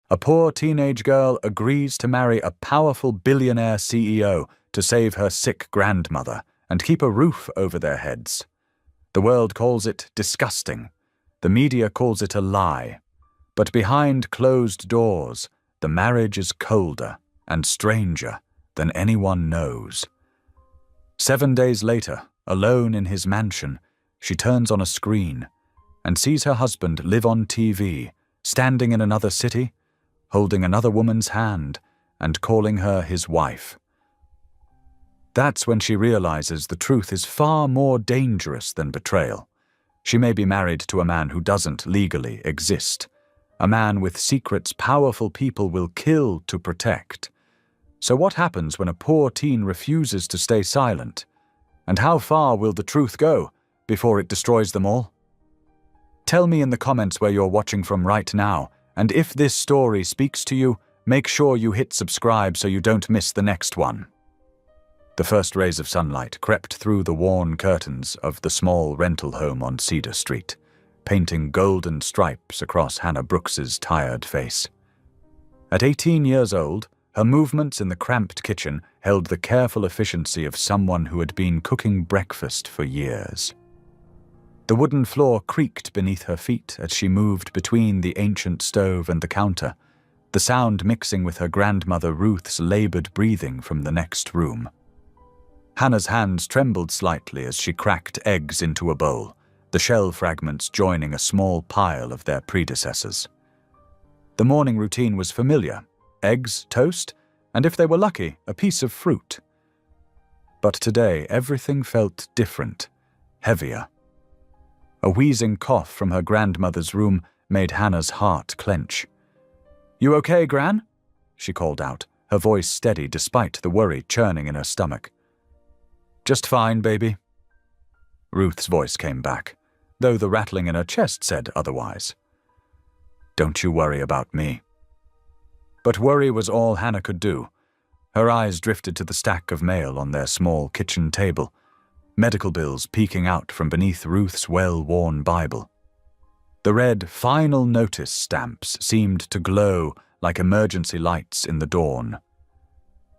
A poor teenage girl agrees to marry a powerful billionaire CEO to save her sick grandmother and keep a roof over their heads. The world calls it disgusting. The media calls it a lie. But behind closed doors, the marriage is colder and stranger than anyone knows. 7 days later, alone in his mansion, she turns on a screen and sees her husband live on TV, standing in another city, holding another woman's hand and calling her his wife. That's when she realizes the truth is far more dangerous than betrayal. She may be married to a man who doesn't legally exist, a man with secrets powerful people will kill to protect. So what happens when a poor teen refuses to stay silent? And how far will the truth go before it destroys them all? Tell me in the comments where you're watching from right now, and if this story speaks to you, make sure you hit subscribe so you don't miss the next one. The first rays of sunlight crept through the worn curtains of the small rental home on Cedar Street, painting golden stripes across Hannah Brooks's tired face. At 18 years old, her movements in the cramped kitchen held the careful efficiency of someone who had been cooking breakfast for years. The wooden floor creaked beneath her feet as she moved between the ancient stove and the counter, the sound mixing with her grandmother Ruth's labored breathing from the next room. Hannah's hands trembled slightly as she cracked eggs into a bowl, the shell fragments joining a small pile of their predecessors. The morning routine was familiar: eggs, toast, and if they were lucky, a piece of fruit. But today everything felt different, heavier. A wheezing cough from her grandmother's room made Hannah's heart clench. "You okay, Gran?" she called out, her voice steady despite the worry churning in her stomach. "Just fine, baby." Ruth's voice came back, though the rattling in her chest said otherwise. "Don't you worry about me." But worry was all Hannah could do. Her eyes drifted to the stack of mail on their small kitchen table, medical bills peeking out from beneath Ruth's well-worn Bible. The red "Final Notice" stamps seemed to glow like emergency lights in the dawn.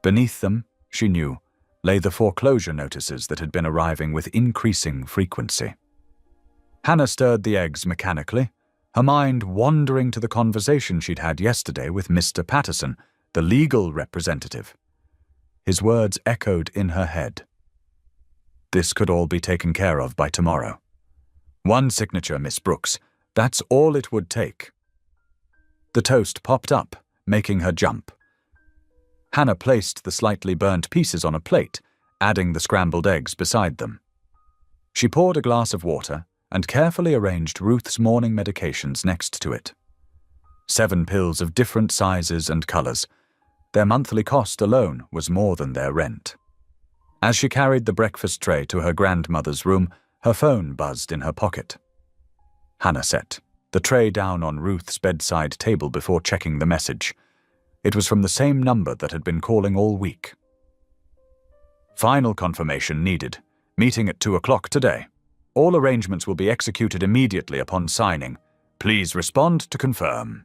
Beneath them, she knew, lay the foreclosure notices that had been arriving with increasing frequency. Hannah stirred the eggs mechanically, her mind wandering to the conversation she'd had yesterday with Mr. Patterson, the legal representative. His words echoed in her head. This could all be taken care of by tomorrow. One signature, Miss Brooks. That's all it would take. The toast popped up, making her jump. Hannah placed the slightly burnt pieces on a plate, adding the scrambled eggs beside them. She poured a glass of water and carefully arranged Ruth's morning medications next to it. 7 pills of different sizes and colors. Their monthly cost alone was more than their rent. As she carried the breakfast tray to her grandmother's room, her phone buzzed in her pocket. Hannah set the tray down on Ruth's bedside table before checking the message. It was from the same number that had been calling all week. "Final confirmation needed. Meeting at 2 o'clock today. All arrangements will be executed immediately upon signing. Please respond to confirm."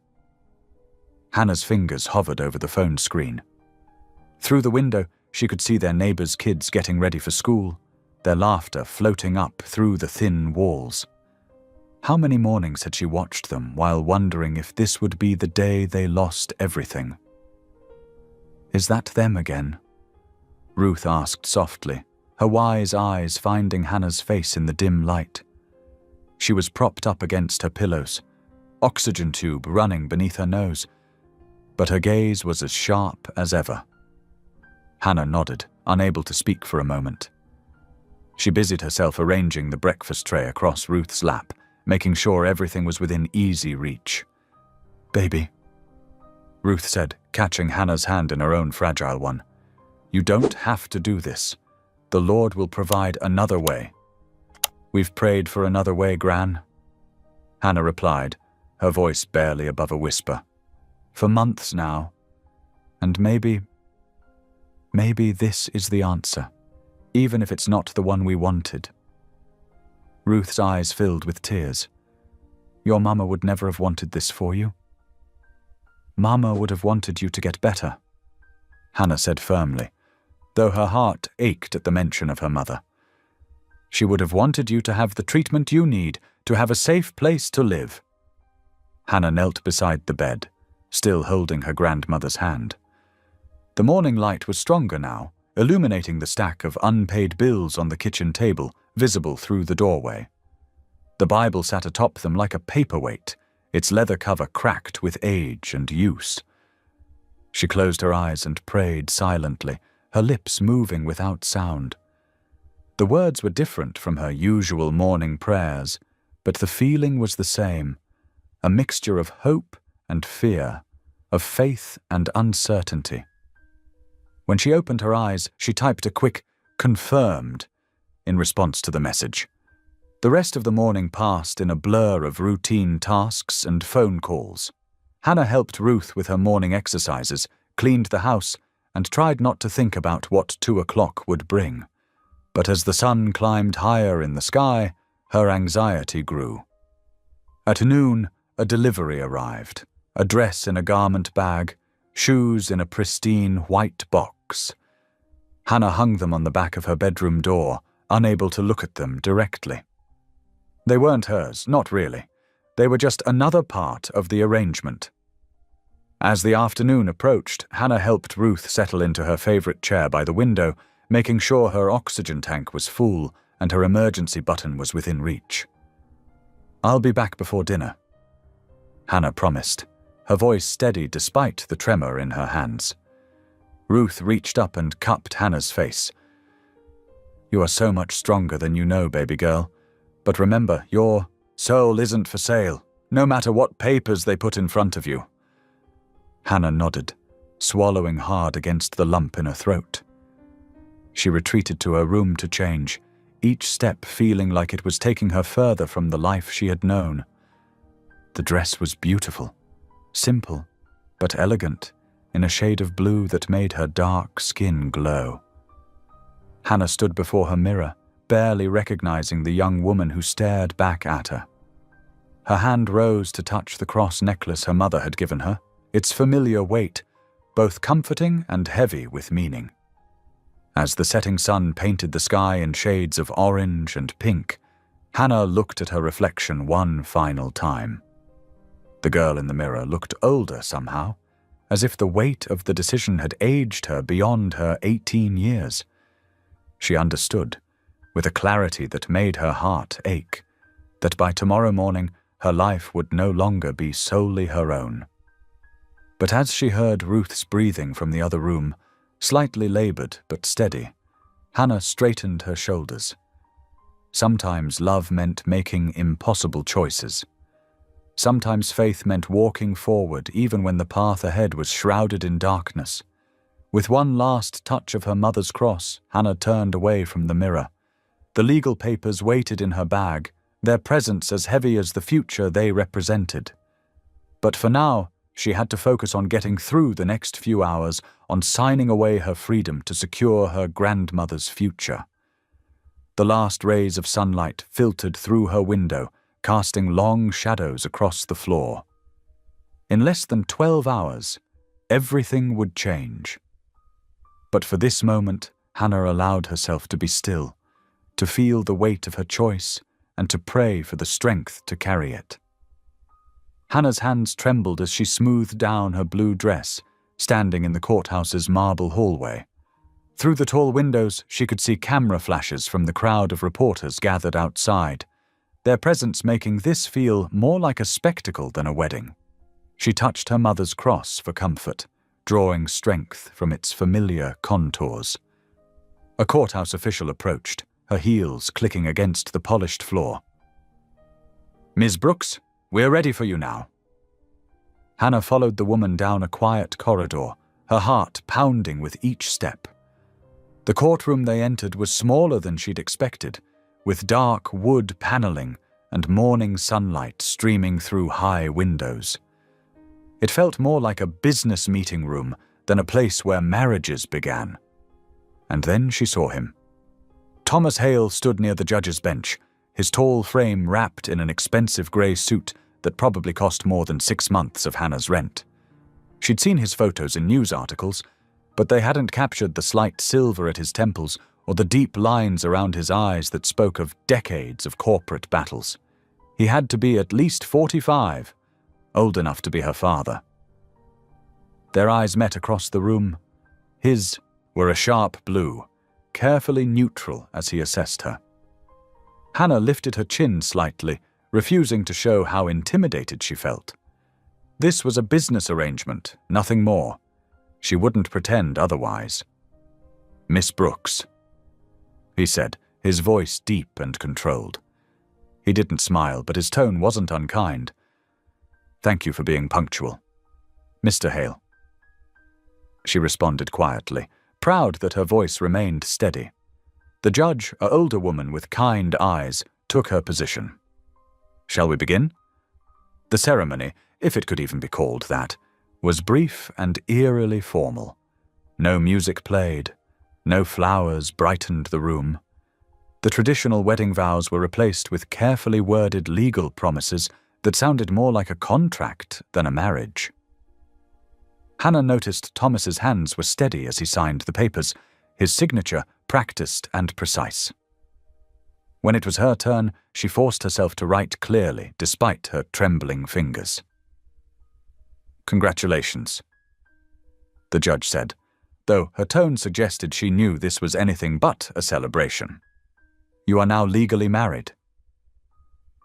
Hannah's fingers hovered over the phone screen. Through the window, she could see their neighbors' kids getting ready for school, their laughter floating up through the thin walls. How many mornings had she watched them while wondering if this would be the day they lost everything? "Is that them again?" Ruth asked softly, her wise eyes finding Hannah's face in the dim light. She was propped up against her pillows, oxygen tube running beneath her nose, but her gaze was as sharp as ever. Hannah nodded, unable to speak for a moment. She busied herself arranging the breakfast tray across Ruth's lap, making sure everything was within easy reach. "Baby," Ruth said, catching Hannah's hand in her own fragile one. "You don't have to do this. The Lord will provide another way." "We've prayed for another way, Gran," Hannah replied, her voice barely above a whisper. "For months now. And maybe this is the answer, even if it's not the one we wanted." Ruth's eyes filled with tears. "Your mama would never have wanted this for you." Mama would have wanted you to get better," Hannah said firmly, though her heart ached at the mention of her mother. "She would have wanted you to have the treatment you need, to have a safe place to live." Hannah knelt beside the bed, still holding her grandmother's hand. The morning light was stronger now, illuminating the stack of unpaid bills on the kitchen table, visible through the doorway. The Bible sat atop them like a paperweight, its leather cover cracked with age and use. She closed her eyes and prayed silently, her lips moving without sound. The words were different from her usual morning prayers, but the feeling was the same, a mixture of hope and fear, of faith and uncertainty. When she opened her eyes, she typed a quick "confirmed" in response to the message. The rest of the morning passed in a blur of routine tasks and phone calls. Hannah helped Ruth with her morning exercises, cleaned the house, and tried not to think about what 2 o'clock would bring. But as the sun climbed higher in the sky, her anxiety grew. At noon, a delivery arrived, a dress in a garment bag, shoes in a pristine white box. Hannah hung them on the back of her bedroom door, unable to look at them directly. They weren't hers, not really. They were just another part of the arrangement. As the afternoon approached, Hannah helped Ruth settle into her favorite chair by the window, making sure her oxygen tank was full and her emergency button was within reach. "I'll be back before dinner," Hannah promised, her voice steady despite the tremor in her hands. Ruth reached up and cupped Hannah's face. "You are so much stronger than you know, baby girl. But remember, your soul isn't for sale, no matter what papers they put in front of you." Hannah nodded, swallowing hard against the lump in her throat. She retreated to her room to change, each step feeling like it was taking her further from the life she had known. The dress was beautiful, simple, but elegant, in a shade of blue that made her dark skin glow. Hannah stood before her mirror, barely recognizing the young woman who stared back at her. Her hand rose to touch the cross necklace her mother had given her, its familiar weight, both comforting and heavy with meaning. As the setting sun painted the sky in shades of orange and pink, Hannah looked at her reflection one final time. The girl in the mirror looked older somehow, as if the weight of the decision had aged her beyond her 18 years. She understood, with a clarity that made her heart ache, that by tomorrow morning her life would no longer be solely her own. But as she heard Ruth's breathing from the other room, slightly labored but steady, Hannah straightened her shoulders. Sometimes love meant making impossible choices. Sometimes faith meant walking forward even when the path ahead was shrouded in darkness. With one last touch of her mother's cross, Hannah turned away from the mirror. The legal papers waited in her bag, their presence as heavy as the future they represented. But for now, she had to focus on getting through the next few hours, on signing away her freedom to secure her grandmother's future. The last rays of sunlight filtered through her window, casting long shadows across the floor. In less than 12 hours, everything would change. But for this moment, Hannah allowed herself to be still, to feel the weight of her choice, and to pray for the strength to carry it. Hannah's hands trembled as she smoothed down her blue dress, standing in the courthouse's marble hallway. Through the tall windows, she could see camera flashes from the crowd of reporters gathered outside, their presence making this feel more like a spectacle than a wedding. She touched her mother's cross for comfort, drawing strength from its familiar contours. A courthouse official approached, her heels clicking against the polished floor. "Ms. Brooks, we're ready for you now." Hannah followed the woman down a quiet corridor, her heart pounding with each step. The courtroom they entered was smaller than she'd expected, with dark wood paneling and morning sunlight streaming through high windows. It felt more like a business meeting room than a place where marriages began. And then she saw him. Thomas Hale stood near the judge's bench, his tall frame wrapped in an expensive grey suit that probably cost more than 6 months of Hannah's rent. She'd seen his photos in news articles, but they hadn't captured the slight silver at his temples or the deep lines around his eyes that spoke of decades of corporate battles. He had to be at least 45, old enough to be her father. Their eyes met across the room. His were a sharp blue, carefully neutral as he assessed her. Hannah lifted her chin slightly, refusing to show how intimidated she felt. This was a business arrangement, nothing more. She wouldn't pretend otherwise. "Miss Brooks," he said, his voice deep and controlled. He didn't smile, but his tone wasn't unkind. "Thank you for being punctual. Mr. Hale." She responded quietly, proud that her voice remained steady. The judge, an older woman with kind eyes, took her position. "Shall we begin?" The ceremony, if it could even be called that, was brief and eerily formal. No music played. No flowers brightened the room. The traditional wedding vows were replaced with carefully worded legal promises that sounded more like a contract than a marriage. Hannah noticed Thomas's hands were steady as he signed the papers, his signature practiced and precise. When it was her turn, she forced herself to write clearly, despite her trembling fingers. "Congratulations," the judge said, though her tone suggested she knew this was anything but a celebration. "You are now legally married."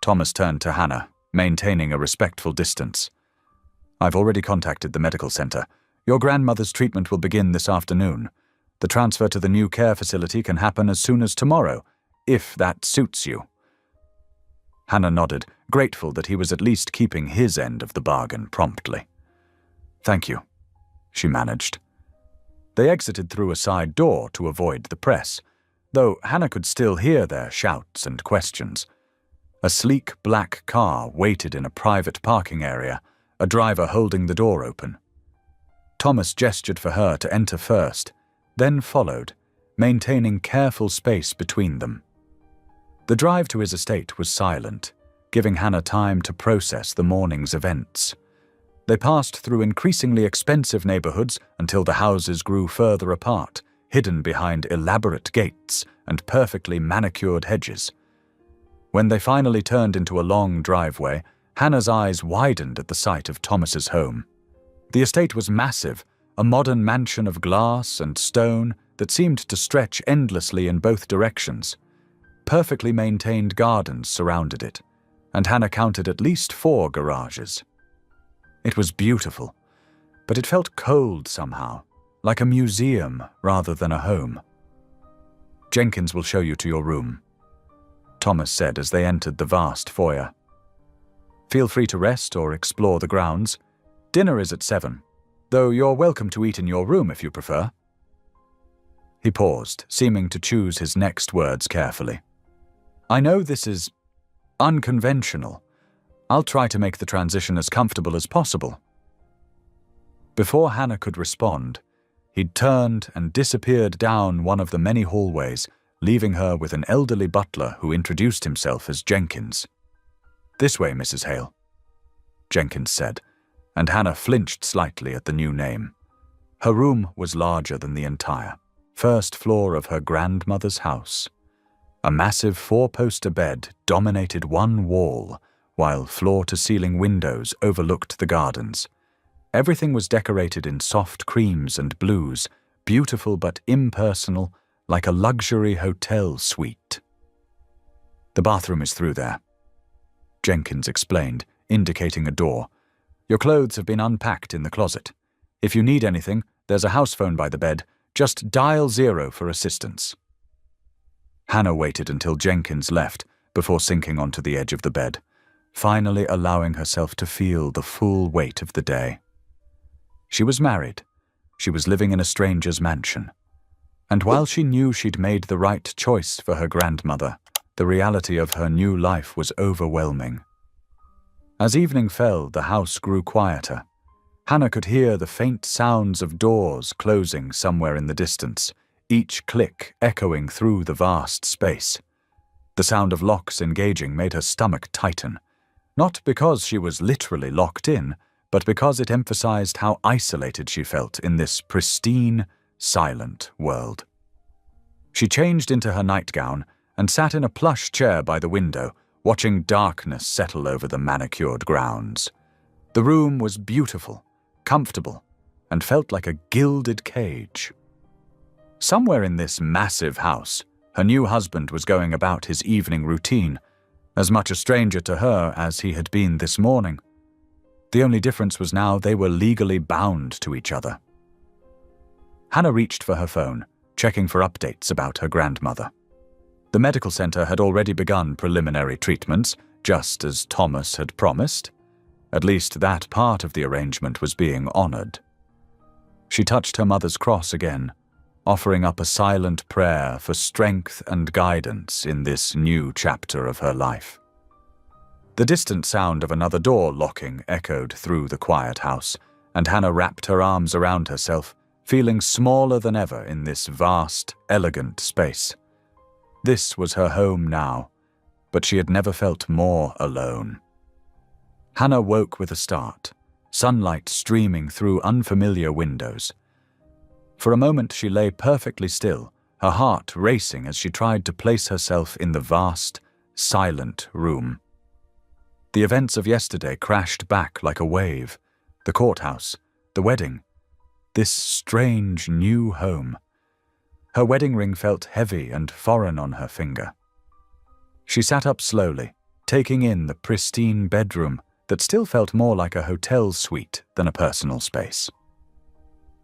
Thomas turned to Hannah, maintaining a respectful distance. "I've already contacted the medical center. Your grandmother's treatment will begin this afternoon. The transfer to the new care facility can happen as soon as tomorrow, if that suits you." Hannah nodded, grateful that he was at least keeping his end of the bargain promptly. "Thank you," she managed. They exited through a side door to avoid the press, though Hannah could still hear their shouts and questions. A sleek black car waited in a private parking area, a driver holding the door open. Thomas gestured for her to enter first, then followed, maintaining careful space between them. The drive to his estate was silent, giving Hannah time to process the morning's events. They passed through increasingly expensive neighborhoods until the houses grew further apart, hidden behind elaborate gates and perfectly manicured hedges. When they finally turned into a long driveway, Hannah's eyes widened at the sight of Thomas's home. The estate was massive, a modern mansion of glass and stone that seemed to stretch endlessly in both directions. Perfectly maintained gardens surrounded it, and Hannah counted at least 4 garages. It was beautiful, but it felt cold somehow, like a museum rather than a home. "Jenkins will show you to your room," Thomas said as they entered the vast foyer. "Feel free to rest or explore the grounds. Dinner is at 7, though you're welcome to eat in your room if you prefer." He paused, seeming to choose his next words carefully. "I know this is unconventional. I'll try to make the transition as comfortable as possible." Before Hannah could respond, he'd turned and disappeared down one of the many hallways, leaving her with an elderly butler who introduced himself as Jenkins. "This way, Mrs. Hale," Jenkins said, and Hannah flinched slightly at the new name. Her room was larger than the entire first floor of her grandmother's house. A massive 4-poster bed dominated one wall, while floor-to-ceiling windows overlooked the gardens. Everything was decorated in soft creams and blues, beautiful but impersonal, like a luxury hotel suite. "The bathroom is through there," Jenkins explained, indicating a door. "Your clothes have been unpacked in the closet. If you need anything, there's a house phone by the bed. Just dial 0 for assistance." Hannah waited until Jenkins left before sinking onto the edge of the bed, finally allowing herself to feel the full weight of the day. She was married. She was living in a stranger's mansion. And while she knew she'd made the right choice for her grandmother, the reality of her new life was overwhelming. As evening fell, the house grew quieter. Hannah could hear the faint sounds of doors closing somewhere in the distance, each click echoing through the vast space. The sound of locks engaging made her stomach tighten, not because she was literally locked in, but because it emphasized how isolated she felt in this pristine, silent world. She changed into her nightgown and sat in a plush chair by the window, watching darkness settle over the manicured grounds. The room was beautiful, comfortable, and felt like a gilded cage. Somewhere in this massive house, her new husband was going about his evening routine, as much a stranger to her as he had been this morning. The only difference was now they were legally bound to each other. Hannah reached for her phone, checking for updates about her grandmother. The medical center had already begun preliminary treatments, just as Thomas had promised. At least that part of the arrangement was being honored. She touched her mother's cross again, offering up a silent prayer for strength and guidance in this new chapter of her life. The distant sound of another door locking echoed through the quiet house, and Hannah wrapped her arms around herself, feeling smaller than ever in this vast, elegant space. This was her home now, but she had never felt more alone. Hannah woke with a start, sunlight streaming through unfamiliar windows. For a moment she lay perfectly still, her heart racing as she tried to place herself in the vast, silent room. The events of yesterday crashed back like a wave. The courthouse, the wedding, this strange new home. Her wedding ring felt heavy and foreign on her finger. She sat up slowly, taking in the pristine bedroom that still felt more like a hotel suite than a personal space.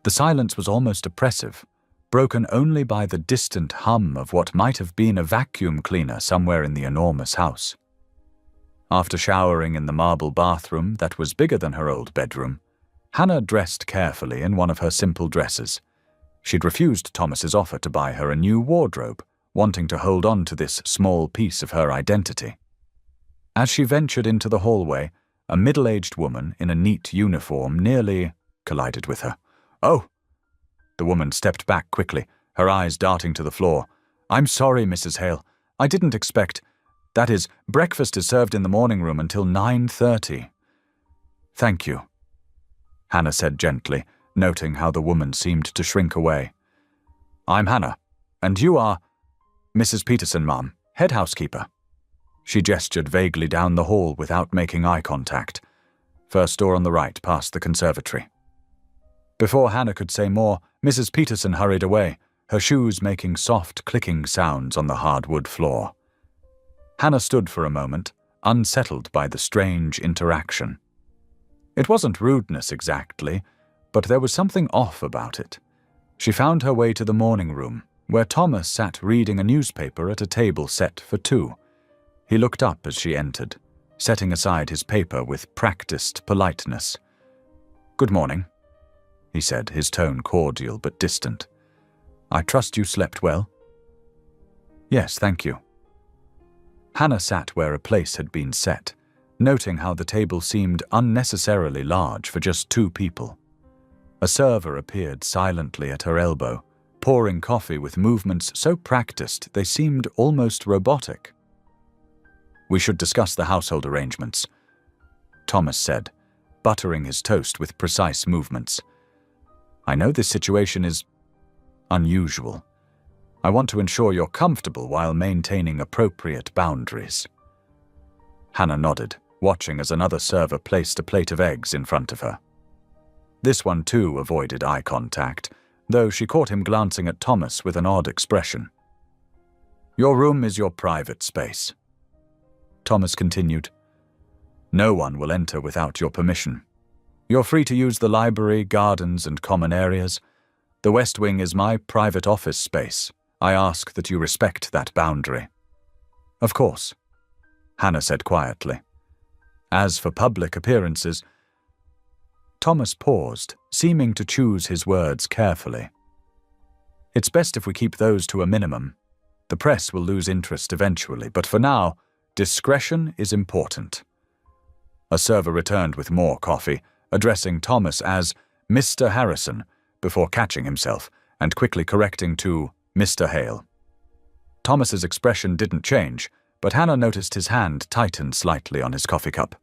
The silence was almost oppressive, broken only by the distant hum of what might have been a vacuum cleaner somewhere in the enormous house. After showering in the marble bathroom that was bigger than her old bedroom, Hannah dressed carefully in one of her simple dresses. She'd refused Thomas's offer to buy her a new wardrobe, wanting to hold on to this small piece of her identity. As she ventured into the hallway, a middle-aged woman in a neat uniform nearly collided with her. "Oh!" The woman stepped back quickly, her eyes darting to the floor. "I'm sorry, Mrs. Hale. I didn't expect... That is, breakfast is served in the morning room until 9:30. "Thank you," Hannah said gently, noting how the woman seemed to shrink away. "I'm Hannah, and you are... Mrs. Peterson, ma'am, head housekeeper." She gestured vaguely down the hall without making eye contact. First door on the right, past the conservatory. Before Hannah could say more, Mrs. Peterson hurried away, her shoes making soft clicking sounds on the hardwood floor. Hannah stood for a moment, unsettled by the strange interaction. It wasn't rudeness exactly, but there was something off about it. She found her way to the morning room, where Thomas sat reading a newspaper at a table set for two. He looked up as she entered, setting aside his paper with practiced politeness. "Good morning," he said, his tone cordial but distant. "I trust you slept well?" "Yes, thank you." Hannah sat where a place had been set, noting how the table seemed unnecessarily large for just two people. A server appeared silently at her elbow, pouring coffee with movements so practiced they seemed almost robotic. "We should discuss the household arrangements," Thomas said, buttering his toast with precise movements. "I know this situation is unusual. I want to ensure you're comfortable while maintaining appropriate boundaries." Hannah nodded, watching as another server placed a plate of eggs in front of her. This one too avoided eye contact, though she caught him glancing at Thomas with an odd expression. "Your room is your private space," Thomas continued. "No one will enter without your permission. You're free to use the library, gardens, and common areas. The West Wing is my private office space. I ask that you respect that boundary." "Of course," Hannah said quietly. "As for public appearances..." Thomas paused, seeming to choose his words carefully. "It's best if we keep those to a minimum. The press will lose interest eventually, but for now, discretion is important." A server returned with more coffee, addressing Thomas as Mr. Harrison, before catching himself and quickly correcting to Mr. Hale. Thomas's expression didn't change, but Hannah noticed his hand tighten slightly on his coffee cup.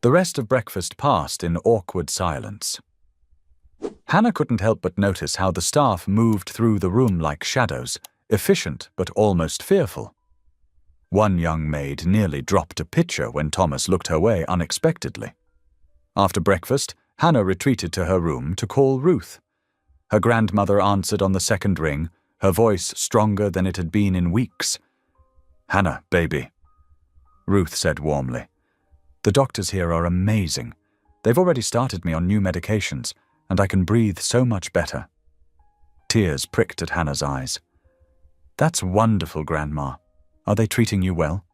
The rest of breakfast passed in awkward silence. Hannah couldn't help but notice how the staff moved through the room like shadows, efficient but almost fearful. One young maid nearly dropped a pitcher when Thomas looked her way unexpectedly. After breakfast, Hannah retreated to her room to call Ruth. Her grandmother answered on the second ring, her voice stronger than it had been in weeks. "Hannah, baby," Ruth said warmly. "The doctors here are amazing. They've already started me on new medications, and I can breathe so much better." Tears pricked at Hannah's eyes. "That's wonderful, Grandma. Are they treating you well?"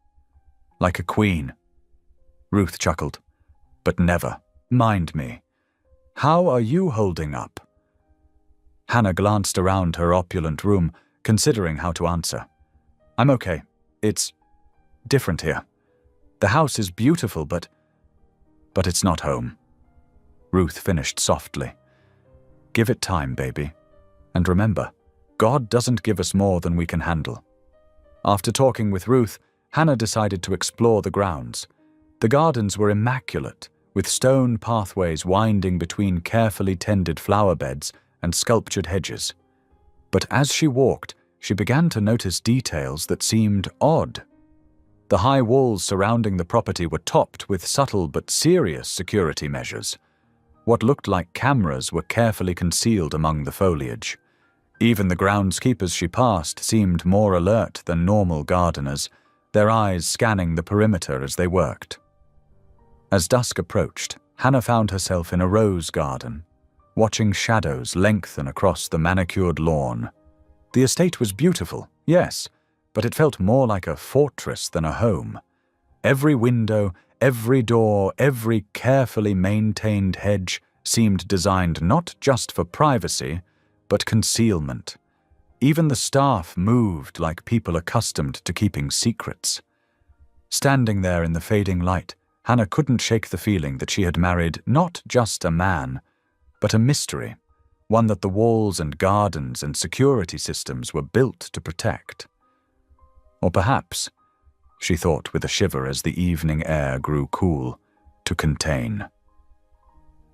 "Like a queen." Ruth chuckled. "But never. Mind me. How are you holding up?" Hannah glanced around her opulent room, considering how to answer. "I'm okay. It's different here. The house is beautiful, but it's not home." Ruth finished softly. "Give it time, baby. And remember, God doesn't give us more than we can handle." After talking with Ruth, Hannah decided to explore the grounds. The gardens were immaculate, with stone pathways winding between carefully tended flower beds and sculptured hedges. But as she walked, she began to notice details that seemed odd. The high walls surrounding the property were topped with subtle but serious security measures. What looked like cameras were carefully concealed among the foliage. Even the groundskeepers she passed seemed more alert than normal gardeners, their eyes scanning the perimeter as they worked. As dusk approached, Hannah found herself in a rose garden, watching shadows lengthen across the manicured lawn. The estate was beautiful, yes, but it felt more like a fortress than a home. Every window, every door, every carefully maintained hedge seemed designed not just for privacy, but concealment. Even the staff moved like people accustomed to keeping secrets. Standing there in the fading light, Hannah couldn't shake the feeling that she had married not just a man, but a mystery, one that the walls and gardens and security systems were built to protect. Or perhaps, she thought with a shiver as the evening air grew cool, to contain.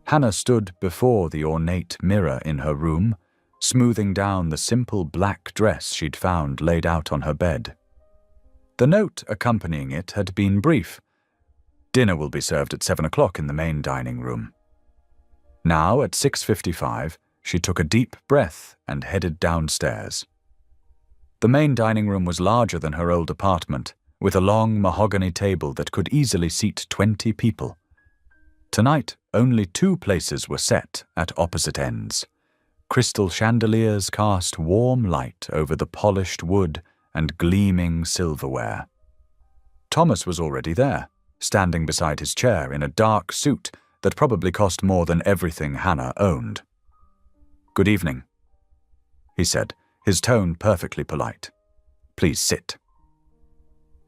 Hannah stood before the ornate mirror in her room, smoothing down the simple black dress she'd found laid out on her bed. The note accompanying it had been brief. "Dinner will be served at 7 o'clock in the main dining room." Now, at 6:55, she took a deep breath and headed downstairs. The main dining room was larger than her old apartment, with a long mahogany table that could easily seat 20 people. Tonight, only 2 places were set at opposite ends. Crystal chandeliers cast warm light over the polished wood and gleaming silverware. Thomas was already there, standing beside his chair in a dark suit that probably cost more than everything Hannah owned. "Good evening," he said, his tone perfectly polite. "Please sit."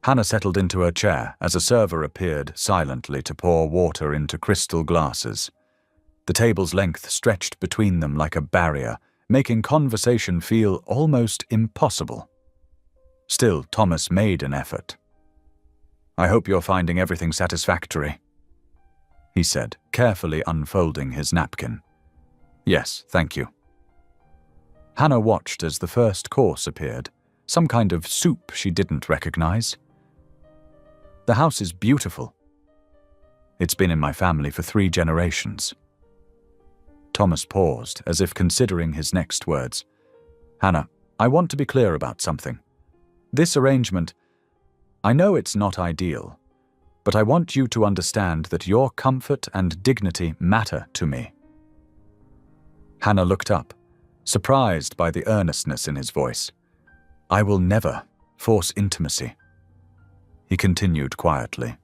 Hannah settled into her chair as a server appeared silently to pour water into crystal glasses. The table's length stretched between them like a barrier, making conversation feel almost impossible. Still, Thomas made an effort. "I hope you're finding everything satisfactory," he said, carefully unfolding his napkin. "Yes, thank you." Hannah watched as the first course appeared, some kind of soup she didn't recognize. "The house is beautiful. It's been in my family for 3 generations." Thomas paused, as if considering his next words. "Hannah, I want to be clear about something. This arrangement, I know it's not ideal, but I want you to understand that your comfort and dignity matter to me." Hannah looked up, surprised by the earnestness in his voice. "I will never force intimacy." He continued quietly.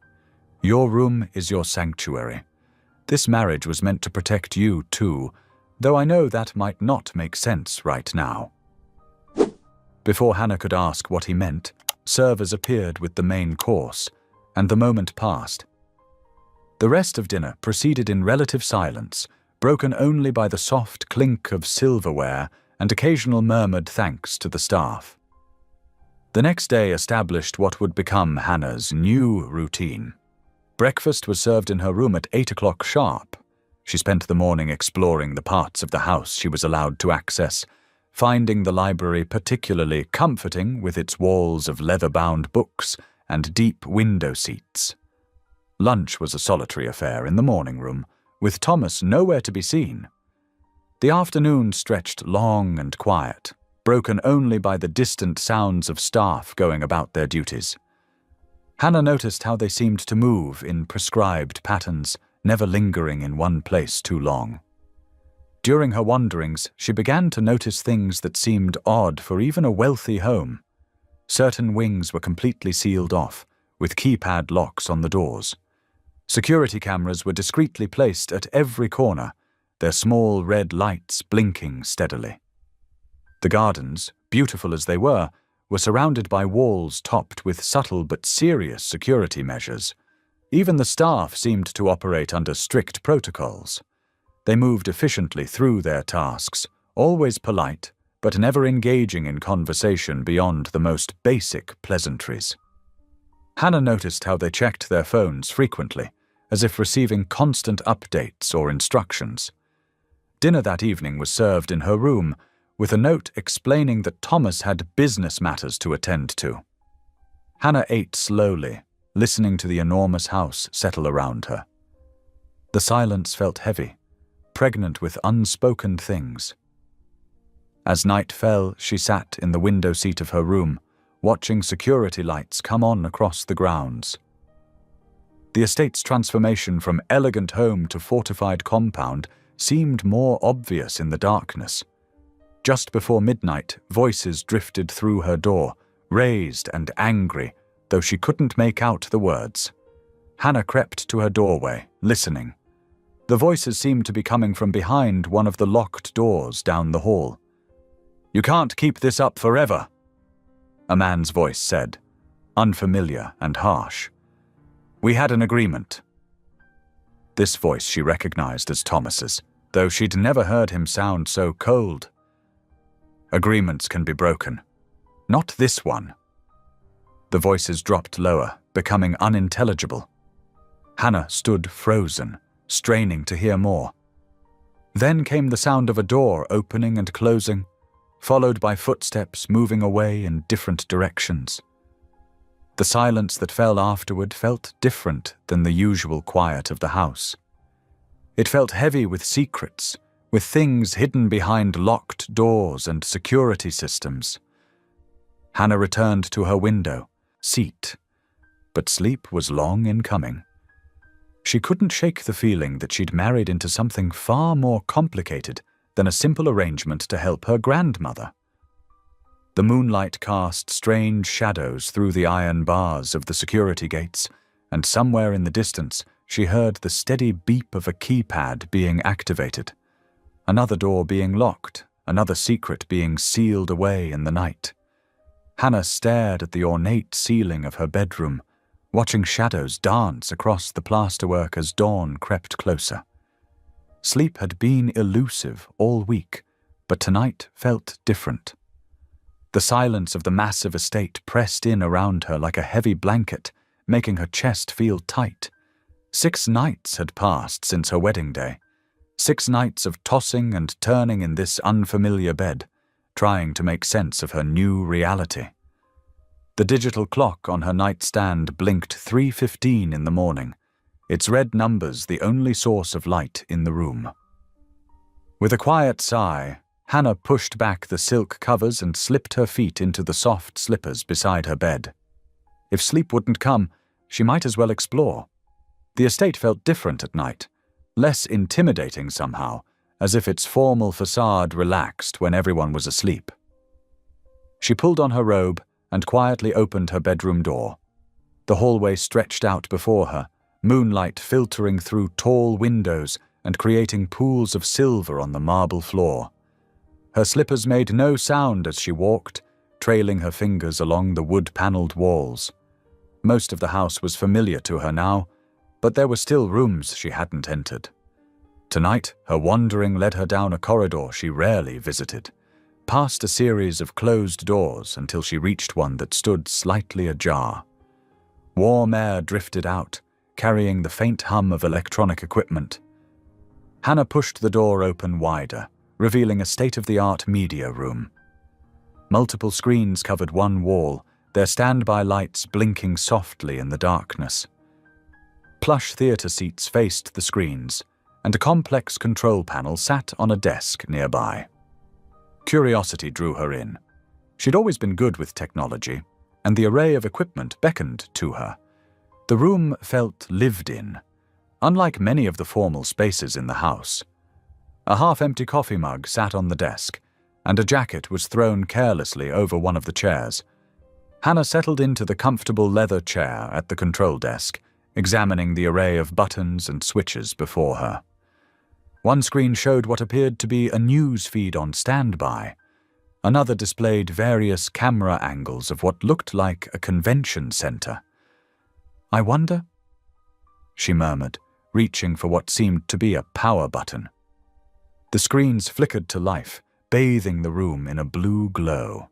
"Your room is your sanctuary. This marriage was meant to protect you too, though I know that might not make sense right now." Before Hannah could ask what he meant, servers appeared with the main course, and the moment passed. The rest of dinner proceeded in relative silence, broken only by the soft clink of silverware and occasional murmured thanks to the staff. The next day established what would become Hannah's new routine. Breakfast was served in her room at 8 o'clock sharp. She spent the morning exploring the parts of the house she was allowed to access, finding the library particularly comforting with its walls of leather-bound books and deep window seats. Lunch was a solitary affair in the morning room, with Thomas nowhere to be seen. The afternoon stretched long and quiet, broken only by the distant sounds of staff going about their duties. Hannah noticed how they seemed to move in prescribed patterns, never lingering in one place too long. During her wanderings, she began to notice things that seemed odd for even a wealthy home. Certain wings were completely sealed off, with keypad locks on the doors. Security cameras were discreetly placed at every corner, their small red lights blinking steadily. The gardens, beautiful as they were surrounded by walls topped with subtle but serious security measures. Even the staff seemed to operate under strict protocols. They moved efficiently through their tasks, always polite, but never engaging in conversation beyond the most basic pleasantries. Hannah noticed how they checked their phones frequently, as if receiving constant updates or instructions. Dinner that evening was served in her room, with a note explaining that Thomas had business matters to attend to. Hannah ate slowly, listening to the enormous house settle around her. The silence felt heavy, pregnant with unspoken things. As night fell, she sat in the window seat of her room, watching security lights come on across the grounds. The estate's transformation from elegant home to fortified compound seemed more obvious in the darkness. Just before midnight, voices drifted through her door, raised and angry, though she couldn't make out the words. Hannah crept to her doorway, listening. The voices seemed to be coming from behind one of the locked doors down the hall. "You can't keep this up forever," a man's voice said, unfamiliar and harsh. "We had an agreement." This voice she recognized as Thomas's, though she'd never heard him sound so cold. "Agreements can be broken. Not this one." The voices dropped lower, becoming unintelligible. Hannah stood frozen, straining to hear more. Then came the sound of a door opening and closing, followed by footsteps moving away in different directions. The silence that fell afterward felt different than the usual quiet of the house. It felt heavy with secrets, with things hidden behind locked doors and security systems. Hannah returned to her window, seat, but sleep was long in coming. She couldn't shake the feeling that she'd married into something far more complicated than a simple arrangement to help her grandmother. The moonlight cast strange shadows through the iron bars of the security gates, and somewhere in the distance she heard the steady beep of a keypad being activated. Another door being locked, another secret being sealed away in the night. Hannah stared at the ornate ceiling of her bedroom, watching shadows dance across the plasterwork as dawn crept closer. Sleep had been elusive all week, but tonight felt different. The silence of the massive estate pressed in around her like a heavy blanket, making her chest feel tight. 6 nights had passed since her wedding day. 6 nights of tossing and turning in this unfamiliar bed, trying to make sense of her new reality. The digital clock on her nightstand blinked 3:15 in the morning, its red numbers the only source of light in the room. With a quiet sigh, Hannah pushed back the silk covers and slipped her feet into the soft slippers beside her bed. If sleep wouldn't come, she might as well explore. The estate felt different at night, less intimidating somehow, as if its formal facade relaxed when everyone was asleep. She pulled on her robe and quietly opened her bedroom door. The hallway stretched out before her, moonlight filtering through tall windows and creating pools of silver on the marble floor. Her slippers made no sound as she walked, trailing her fingers along the wood-paneled walls. Most of the house was familiar to her now, but there were still rooms she hadn't entered. Tonight, her wandering led her down a corridor she rarely visited, past a series of closed doors until she reached one that stood slightly ajar. Warm air drifted out, carrying the faint hum of electronic equipment. Hannah pushed the door open wider, revealing a state-of-the-art media room. Multiple screens covered one wall, their standby lights blinking softly in the darkness. Plush theater seats faced the screens, and a complex control panel sat on a desk nearby. Curiosity drew her in. She'd always been good with technology, and the array of equipment beckoned to her. The room felt lived in, unlike many of the formal spaces in the house. A half-empty coffee mug sat on the desk, and a jacket was thrown carelessly over one of the chairs. Hannah settled into the comfortable leather chair at the control desk, examining the array of buttons and switches before her. One screen showed what appeared to be a news feed on standby. Another displayed various camera angles of what looked like a convention center. "I wonder," she murmured, reaching for what seemed to be a power button. The screens flickered to life, bathing the room in a blue glow.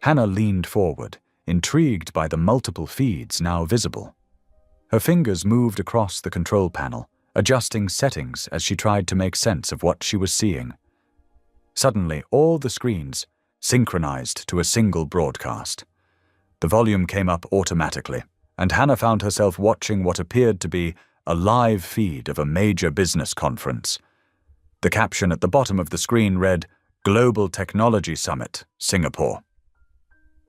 Hannah leaned forward, intrigued by the multiple feeds now visible. Her fingers moved across the control panel, adjusting settings as she tried to make sense of what she was seeing. Suddenly, all the screens synchronized to a single broadcast. The volume came up automatically, and Hannah found herself watching what appeared to be a live feed of a major business conference. The caption at the bottom of the screen read, "Global Technology Summit, Singapore."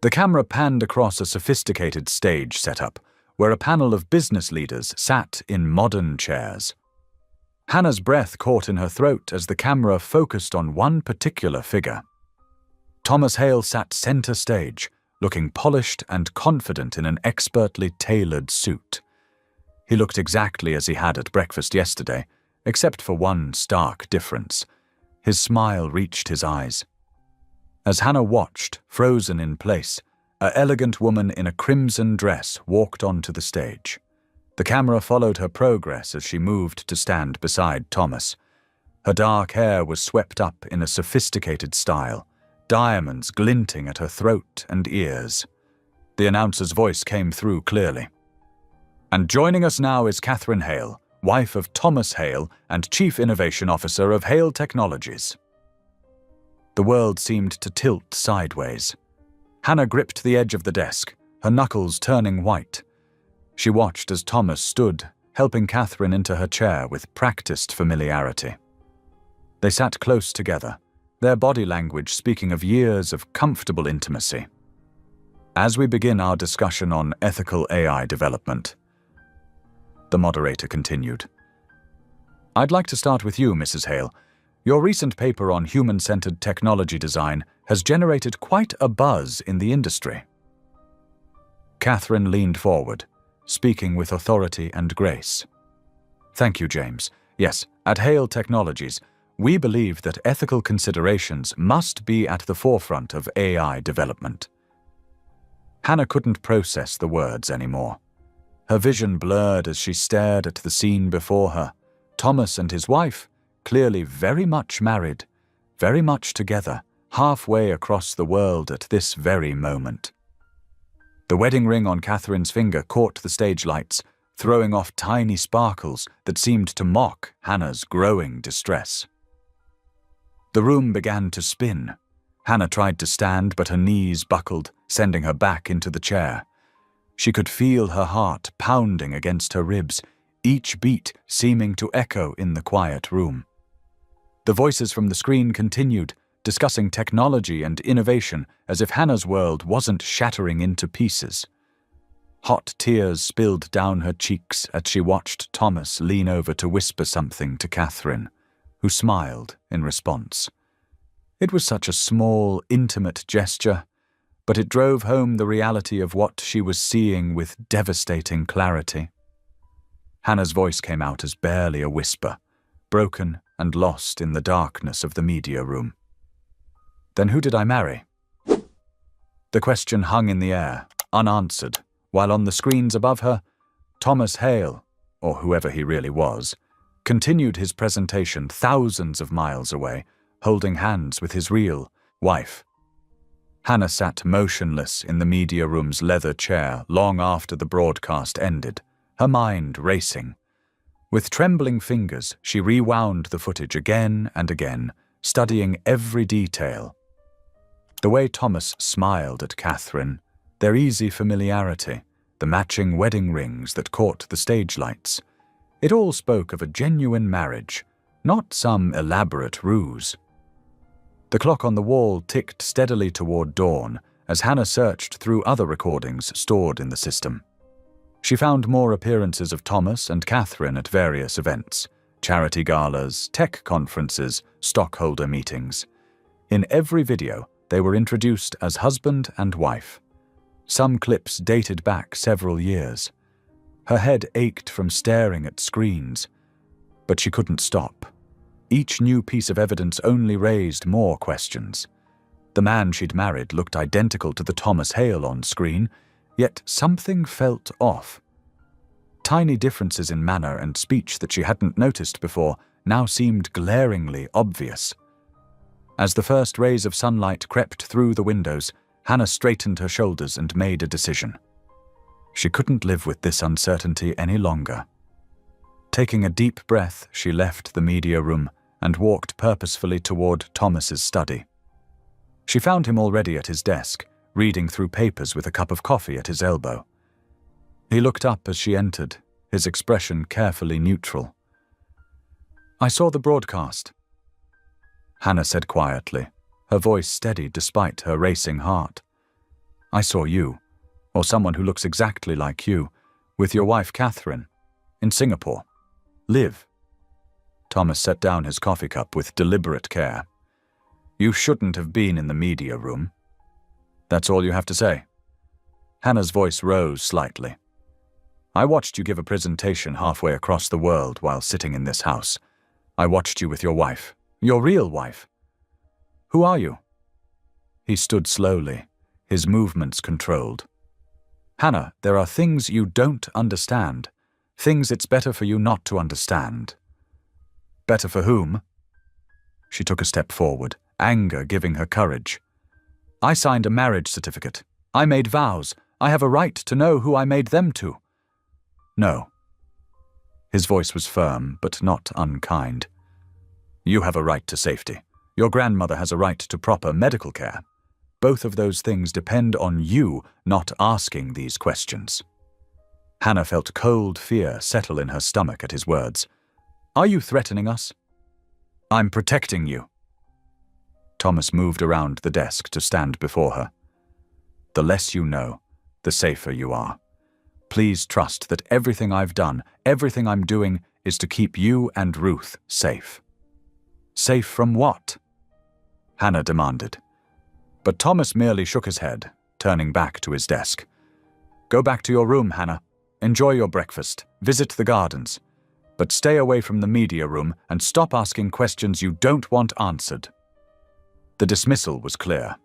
The camera panned across a sophisticated stage setup, where a panel of business leaders sat in modern chairs. Hannah's breath caught in her throat as the camera focused on one particular figure. Thomas Hale sat center stage, looking polished and confident in an expertly tailored suit. He looked exactly as he had at breakfast yesterday, except for one stark difference. His smile reached his eyes. As Hannah watched, frozen in place, an elegant woman in a crimson dress walked onto the stage. The camera followed her progress as she moved to stand beside Thomas. Her dark hair was swept up in a sophisticated style, diamonds glinting at her throat and ears. The announcer's voice came through clearly. "And joining us now is Catherine Hale, wife of Thomas Hale and Chief Innovation Officer of Hale Technologies." The world seemed to tilt sideways. Hannah gripped the edge of the desk, her knuckles turning white. She watched as Thomas stood, helping Catherine into her chair with practiced familiarity. They sat close together, their body language speaking of years of comfortable intimacy. "As we begin our discussion on ethical AI development," the moderator continued, "I'd like to start with you, Mrs. Hale. Your recent paper on human-centered technology design has generated quite a buzz in the industry." Catherine leaned forward, speaking with authority and grace. "Thank you, James. Yes, at Hale Technologies, we believe that ethical considerations must be at the forefront of AI development." Hannah couldn't process the words anymore. Her vision blurred as she stared at the scene before her. Thomas and his wife, clearly very much married, very much together, halfway across the world at this very moment. The wedding ring on Catherine's finger caught the stage lights, throwing off tiny sparkles that seemed to mock Hannah's growing distress. The room began to spin. Hannah tried to stand, but her knees buckled, sending her back into the chair. She could feel her heart pounding against her ribs, each beat seeming to echo in the quiet room. The voices from the screen continued, discussing technology and innovation as if Hannah's world wasn't shattering into pieces. Hot tears spilled down her cheeks as she watched Thomas lean over to whisper something to Catherine, who smiled in response. It was such a small, intimate gesture, but it drove home the reality of what she was seeing with devastating clarity. Hannah's voice came out as barely a whisper, broken and lost in the darkness of the media room. "Then who did I marry?" The question hung in the air, unanswered, while on the screens above her, Thomas Hale, or whoever he really was, continued his presentation thousands of miles away, holding hands with his real wife. Hannah sat motionless in the media room's leather chair long after the broadcast ended, her mind racing. With trembling fingers, she rewound the footage again and again, studying every detail. The way Thomas smiled at Catherine, their easy familiarity, the matching wedding rings that caught the stage lights. It all spoke of a genuine marriage, not some elaborate ruse. The clock on the wall ticked steadily toward dawn as Hannah searched through other recordings stored in the system. She found more appearances of Thomas and Catherine at various events, charity galas, tech conferences, stockholder meetings. In every video, they were introduced as husband and wife. Some clips dated back several years. Her head ached from staring at screens, but she couldn't stop. Each new piece of evidence only raised more questions. The man she'd married looked identical to the Thomas Hale on screen, yet something felt off. Tiny differences in manner and speech that she hadn't noticed before now seemed glaringly obvious. As the first rays of sunlight crept through the windows, Hannah straightened her shoulders and made a decision. She couldn't live with this uncertainty any longer. Taking a deep breath, she left the media room and walked purposefully toward Thomas's study. She found him already at his desk, reading through papers with a cup of coffee at his elbow. He looked up as she entered, his expression carefully neutral. "I saw the broadcast," Hannah said quietly, her voice steady despite her racing heart. "I saw you, or someone who looks exactly like you, with your wife Catherine, in Singapore. Live." Thomas set down his coffee cup with deliberate care. "You shouldn't have been in the media room. That's all you have to say?" Hannah's voice rose slightly. "I watched you give a presentation halfway across the world while sitting in this house. I watched you with your wife, your real wife. Who are you?" He stood slowly, his movements controlled. "Hannah, there are things you don't understand, things it's better for you not to understand." "Better for whom?" She took a step forward, anger giving her courage. "I signed a marriage certificate. I made vows. I have a right to know who I made them to." "No." His voice was firm, but not unkind. "You have a right to safety. Your grandmother has a right to proper medical care. Both of those things depend on you not asking these questions." Hannah felt cold fear settle in her stomach at his words. "Are you threatening us?" "I'm protecting you." Thomas moved around the desk to stand before her. "The less you know, the safer you are. Please trust that everything I've done, everything I'm doing, is to keep you and Ruth safe." "Safe from what?" Hannah demanded. But Thomas merely shook his head, turning back to his desk. "Go back to your room, Hannah. Enjoy your breakfast. Visit the gardens. But stay away from the media room and stop asking questions you don't want answered." The dismissal was clear.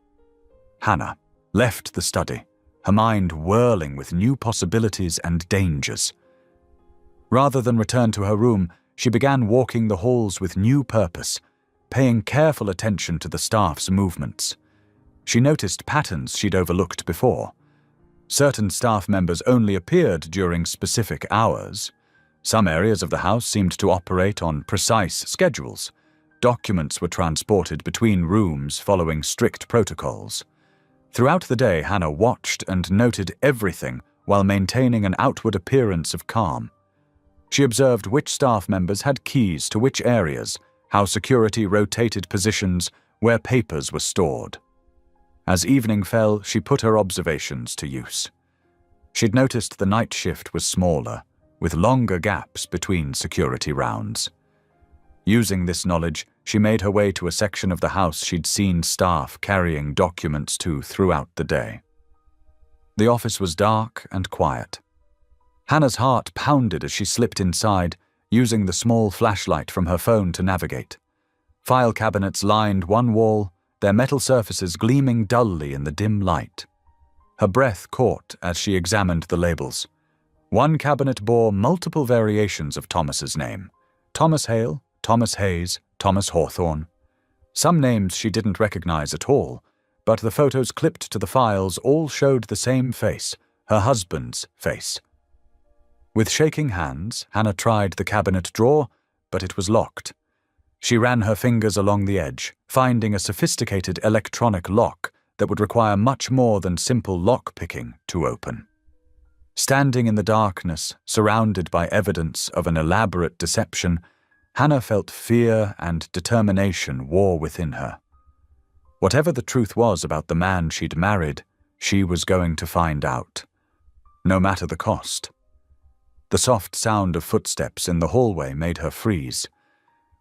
Hannah left the study, her mind whirling with new possibilities and dangers. Rather than return to her room, she began walking the halls with new purpose, paying careful attention to the staff's movements. She noticed patterns she'd overlooked before. Certain staff members only appeared during specific hours. Some areas of the house seemed to operate on precise schedules. Documents were transported between rooms following strict protocols. Throughout the day, Hannah watched and noted everything while maintaining an outward appearance of calm. She observed which staff members had keys to which areas, how security rotated positions, where papers were stored. As evening fell, she put her observations to use. She'd noticed the night shift was smaller, with longer gaps between security rounds. Using this knowledge, she made her way to a section of the house she'd seen staff carrying documents to throughout the day. The office was dark and quiet. Hannah's heart pounded as she slipped inside, using the small flashlight from her phone to navigate. File cabinets lined one wall, their metal surfaces gleaming dully in the dim light. Her breath caught as she examined the labels. One cabinet bore multiple variations of Thomas's name: Thomas Hale, Thomas Hayes, Thomas Hawthorne. Some names she didn't recognize at all, but the photos clipped to the files all showed the same face, her husband's face. With shaking hands, Hannah tried the cabinet drawer, but it was locked. She ran her fingers along the edge, finding a sophisticated electronic lock that would require much more than simple lock-picking to open. Standing in the darkness, surrounded by evidence of an elaborate deception, Hannah felt fear and determination war within her. Whatever the truth was about the man she'd married, she was going to find out, no matter the cost. The soft sound of footsteps in the hallway made her freeze.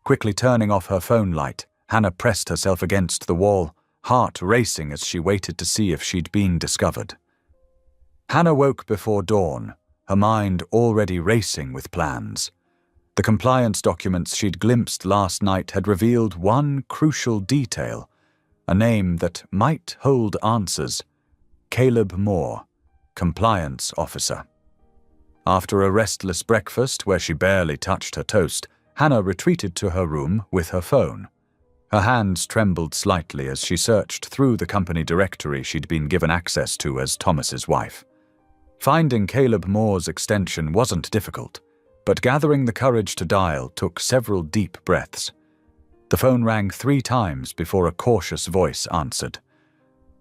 Quickly turning off her phone light, Hannah pressed herself against the wall, heart racing as she waited to see if she'd been discovered. Hannah woke before dawn, her mind already racing with plans. The compliance documents she'd glimpsed last night had revealed one crucial detail, a name that might hold answers: Caleb Moore, compliance officer. After a restless breakfast where she barely touched her toast, Hannah retreated to her room with her phone. Her hands trembled slightly as she searched through the company directory she'd been given access to as Thomas's wife. Finding Caleb Moore's extension wasn't difficult, but gathering the courage to dial took several deep breaths. The phone rang 3 times before a cautious voice answered.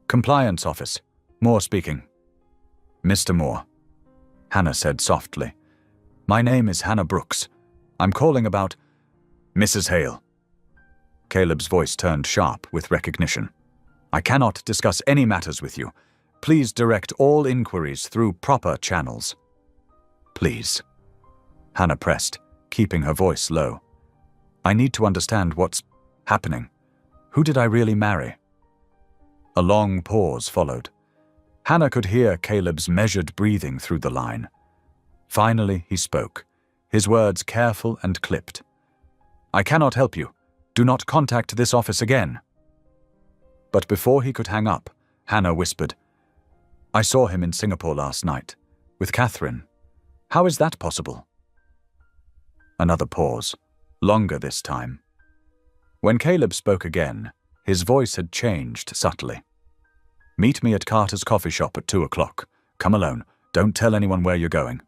"Compliance office. Moore speaking." "Mr. Moore," Hannah said softly. "My name is Hannah Brooks. I'm calling about—" "Mrs. Hale." Caleb's voice turned sharp with recognition. "I cannot discuss any matters with you. Please direct all inquiries through proper channels." "Please," Hannah pressed, keeping her voice low. "I need to understand what's happening. Who did I really marry?" A long pause followed. Hannah could hear Caleb's measured breathing through the line. Finally, he spoke, his words careful and clipped. "I cannot help you. Do not contact this office again." But before he could hang up, Hannah whispered, "I saw him in Singapore last night, with Catherine. How is that possible?" Another pause, longer this time. When Caleb spoke again, his voice had changed subtly. "Meet me at Carter's coffee shop at 2 o'clock. Come alone. Don't tell anyone where you're going."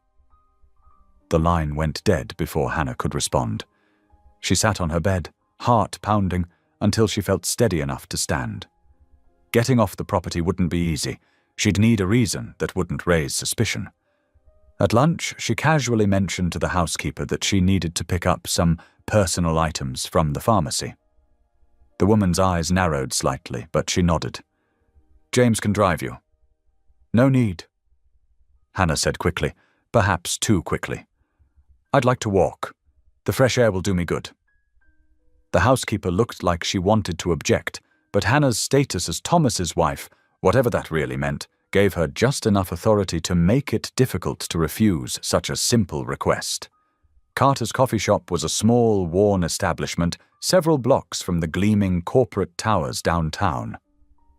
The line went dead before Hannah could respond. She sat on her bed, heart pounding, until she felt steady enough to stand. Getting off the property wouldn't be easy. She'd need a reason that wouldn't raise suspicion. At lunch, she casually mentioned to the housekeeper that she needed to pick up some personal items from the pharmacy. The woman's eyes narrowed slightly, but she nodded. "James can drive you." "No need," Hannah said quickly, perhaps too quickly. "I'd like to walk. The fresh air will do me good." The housekeeper looked like she wanted to object, but Hannah's status as Thomas's wife, whatever that really meant, gave her just enough authority to make it difficult to refuse such a simple request. Carter's coffee shop was a small, worn establishment several blocks from the gleaming corporate towers downtown.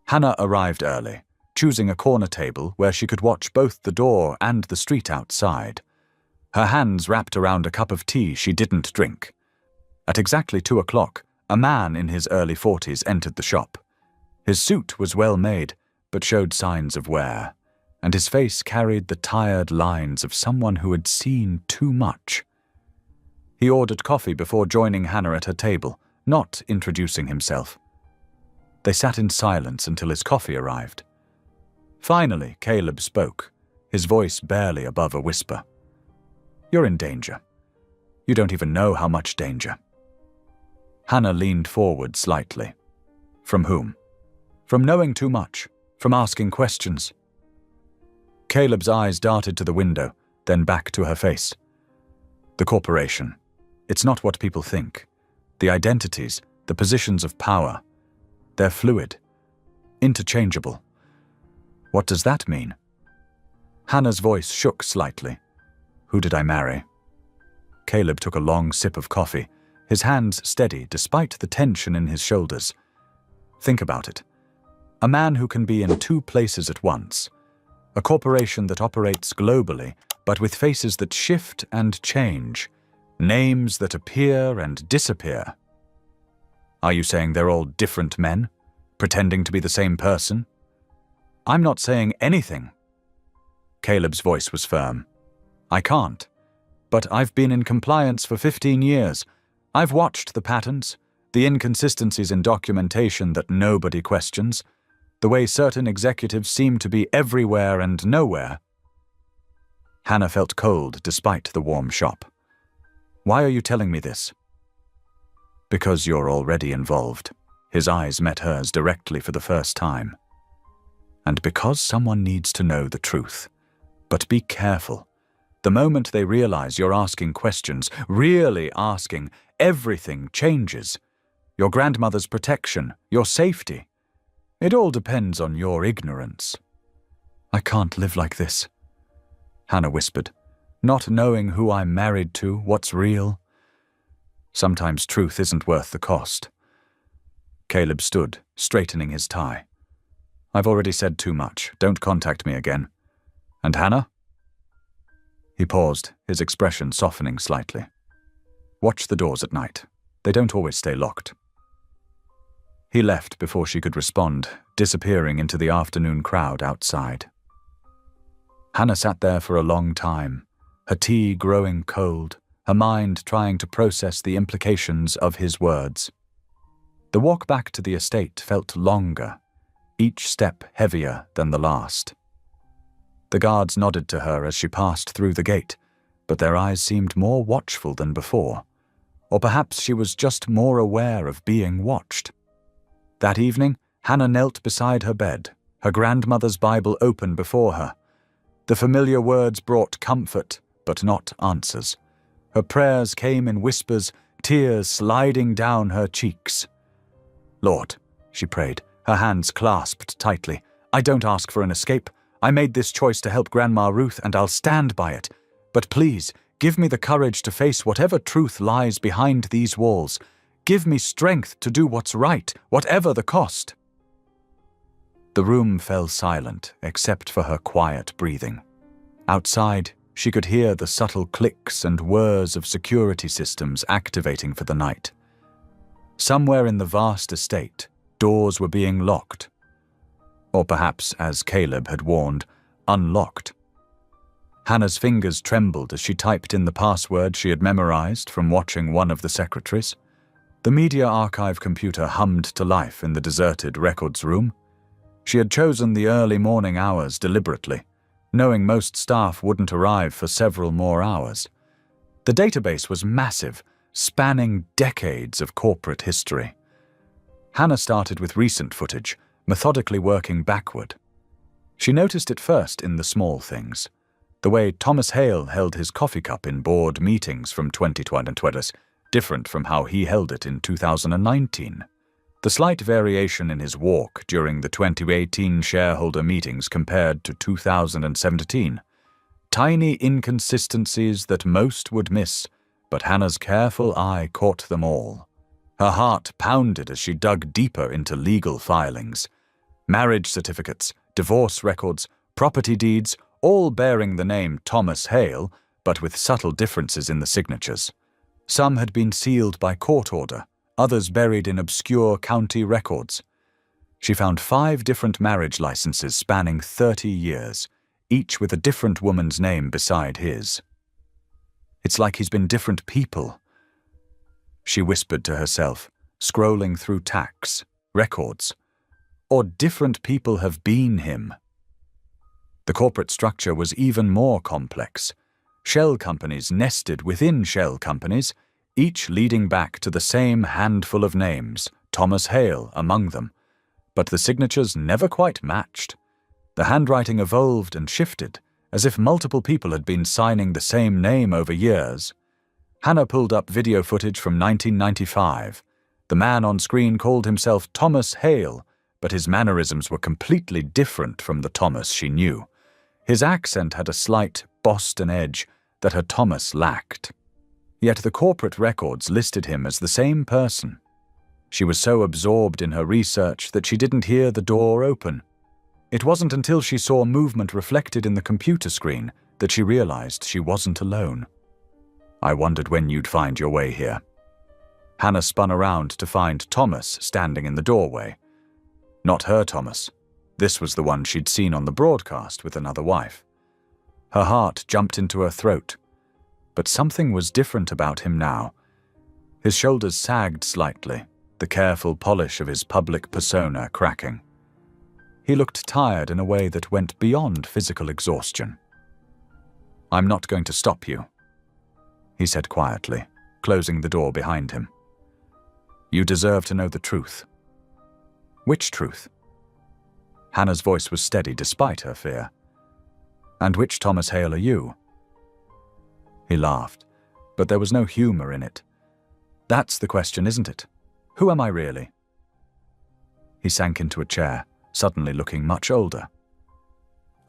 Hannah arrived early, choosing a corner table where she could watch both the door and the street outside. Her hands wrapped around a cup of tea she didn't drink. At exactly 2 o'clock, a man in his early 40s entered the shop. His suit was well made, but showed signs of wear, and his face carried the tired lines of someone who had seen too much. He ordered coffee before joining Hannah at her table, not introducing himself. They sat in silence until his coffee arrived. Finally, Caleb spoke, his voice barely above a whisper. "You're in danger. You don't even know how much danger." Hannah leaned forward slightly. "From whom?" "From knowing too much. From asking questions." Caleb's eyes darted to the window, then back to her face. "The corporation. It's not what people think. The identities, the positions of power. They're fluid. Interchangeable. What does that mean?" Hannah's voice shook slightly. "Who did I marry?" Caleb took a long sip of coffee, his hands steady despite the tension in his shoulders. "Think about it. A man who can be in 2 places at once. A corporation that operates globally, but with faces that shift and change. Names that appear and disappear. Are you saying they're all different men, pretending to be the same person?" "I'm not saying anything." Caleb's voice was firm. "I can't. But I've been in compliance for 15 years. I've watched the patterns, the inconsistencies in documentation that nobody questions, the way certain executives seem to be everywhere and nowhere. Hannah felt cold despite the warm shop. Why are you telling me this? Because you're already involved. His eyes met hers directly for the first time. And because someone needs to know the truth. But be careful. The moment they realize you're asking questions, really asking, everything changes. Your grandmother's protection, your safety. It all depends on your ignorance. I can't live like this, Hannah whispered, not knowing who I'm married to, what's real. Sometimes truth isn't worth the cost. Caleb stood, straightening his tie. I've already said too much. Don't contact me again. And Hannah? He paused, his expression softening slightly. Watch the doors at night. They don't always stay locked. He left before she could respond, disappearing into the afternoon crowd outside. Hannah sat there for a long time, her tea growing cold, her mind trying to process the implications of his words. The walk back to the estate felt longer, each step heavier than the last. The guards nodded to her as she passed through the gate, but their eyes seemed more watchful than before. Or perhaps she was just more aware of being watched. That evening, Hannah knelt beside her bed, her grandmother's Bible open before her. The familiar words brought comfort, but not answers. Her prayers came in whispers, tears sliding down her cheeks. Lord, she prayed, her hands clasped tightly, I don't ask for an escape. I made this choice to help Grandma Ruth, and I'll stand by it. But please, give me the courage to face whatever truth lies behind these walls. Give me strength to do what's right, whatever the cost. The room fell silent, except for her quiet breathing. Outside, she could hear the subtle clicks and whirs of security systems activating for the night. Somewhere in the vast estate, doors were being locked. Or perhaps, as Caleb had warned, unlocked. Hannah's fingers trembled as she typed in the password she had memorized from watching one of the secretaries. The media archive computer hummed to life in the deserted records room. She had chosen the early morning hours deliberately, knowing most staff wouldn't arrive for several more hours. The database was massive, spanning decades of corporate history. Hannah started with recent footage, methodically working backward. She noticed it first in the small things. The way Thomas Hale held his coffee cup in board meetings from 2020, different from how he held it in 2019. The slight variation in his walk during the 2018 shareholder meetings compared to 2017. Tiny inconsistencies that most would miss, but Hannah's careful eye caught them all. Her heart pounded as she dug deeper into legal filings. Marriage certificates, divorce records, property deeds, all bearing the name Thomas Hale, but with subtle differences in the signatures. Some had been sealed by court order, others buried in obscure county records. She found 5 different marriage licenses spanning 30 years, each with a different woman's name beside his. It's like he's been different people, she whispered to herself, scrolling through tax, records. Or different people have been him. The corporate structure was even more complex. Shell companies nested within shell companies, each leading back to the same handful of names, Thomas Hale among them. But the signatures never quite matched. The handwriting evolved and shifted, as if multiple people had been signing the same name over years. Hannah pulled up video footage from 1995. The man on screen called himself Thomas Hale, but his mannerisms were completely different from the Thomas she knew. His accent had a slight Boston edge that her Thomas lacked. Yet the corporate records listed him as the same person. She was so absorbed in her research that she didn't hear the door open. It wasn't until she saw movement reflected in the computer screen that she realized she wasn't alone. I wondered when you'd find your way here. Hannah spun around to find Thomas standing in the doorway. Not her Thomas. This was the one she'd seen on the broadcast with another wife. Her heart jumped into her throat. but something was different about him now. His shoulders sagged slightly, the careful polish of his public persona cracking. He looked tired in a way that went beyond physical exhaustion. "I'm not going to stop you," he said quietly, closing the door behind him. "You deserve to know the truth." "Which truth?" Hannah's voice was steady despite her fear. "And which Thomas Hale are you?" He laughed, but there was no humor in it. "That's the question, isn't it? Who am I really?" He sank into a chair, suddenly looking much older.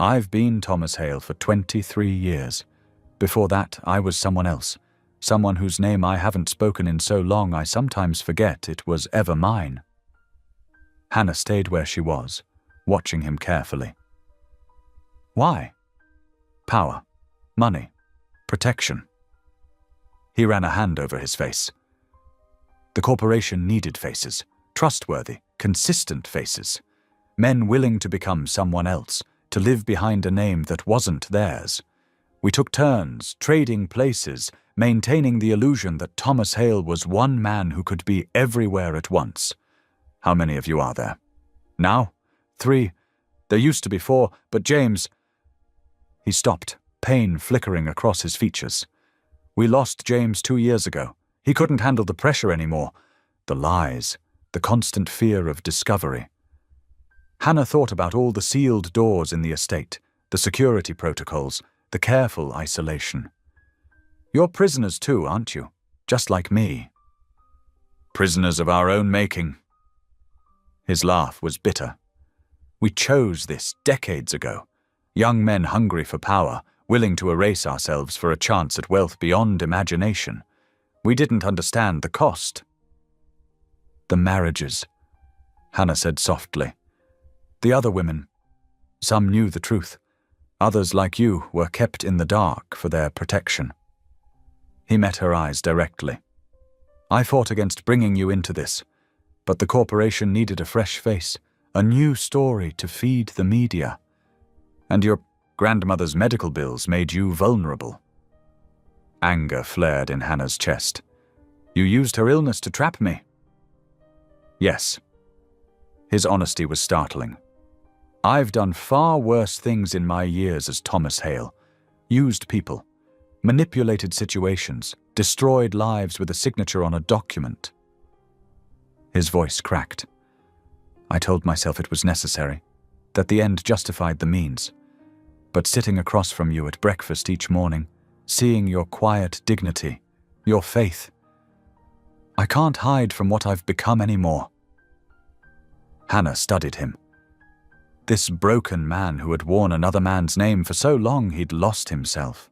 "I've been Thomas Hale for 23 years. Before that, I was someone else, someone whose name I haven't spoken in so long I sometimes forget it was ever mine." Hannah stayed where she was, watching him carefully. "Why?" "Power, money, protection." He ran a hand over his face. The corporation needed faces, trustworthy, consistent faces. Men willing to become someone else, to live behind a name that wasn't theirs. We took turns, trading places, maintaining the illusion that Thomas Hale was one man who could be everywhere at once. How many of you are there? Now? 3. There used to be 4, but James... He stopped, pain flickering across his features. "We lost James 2 years ago. He couldn't handle the pressure anymore. The lies, the constant fear of discovery." Hannah thought about all the sealed doors in the estate, the security protocols, the careful isolation. "You're prisoners too, aren't you? Just like me." "Prisoners of our own making." His laugh was bitter. "We chose this decades ago. Young men hungry for power, willing to erase ourselves for a chance at wealth beyond imagination. We didn't understand the cost." "The marriages," Hannah said softly. "The other women. Some knew the truth. Others, like you, were kept in the dark for their protection." He met her eyes directly. "I fought against bringing you into this, but the corporation needed a fresh face, a new story to feed the media. And your grandmother's medical bills made you vulnerable." Anger flared in Hannah's chest. "You used her illness to trap me." "Yes." His honesty was startling. "I've done far worse things in my years as Thomas Hale. Used people, manipulated situations, destroyed lives with a signature on a document." His voice cracked. "I told myself it was necessary, that the end justified the means. But sitting across from you at breakfast each morning, seeing your quiet dignity, your faith, I can't hide from what I've become anymore." Hannah studied him. This broken man who had worn another man's name for so long he'd lost himself.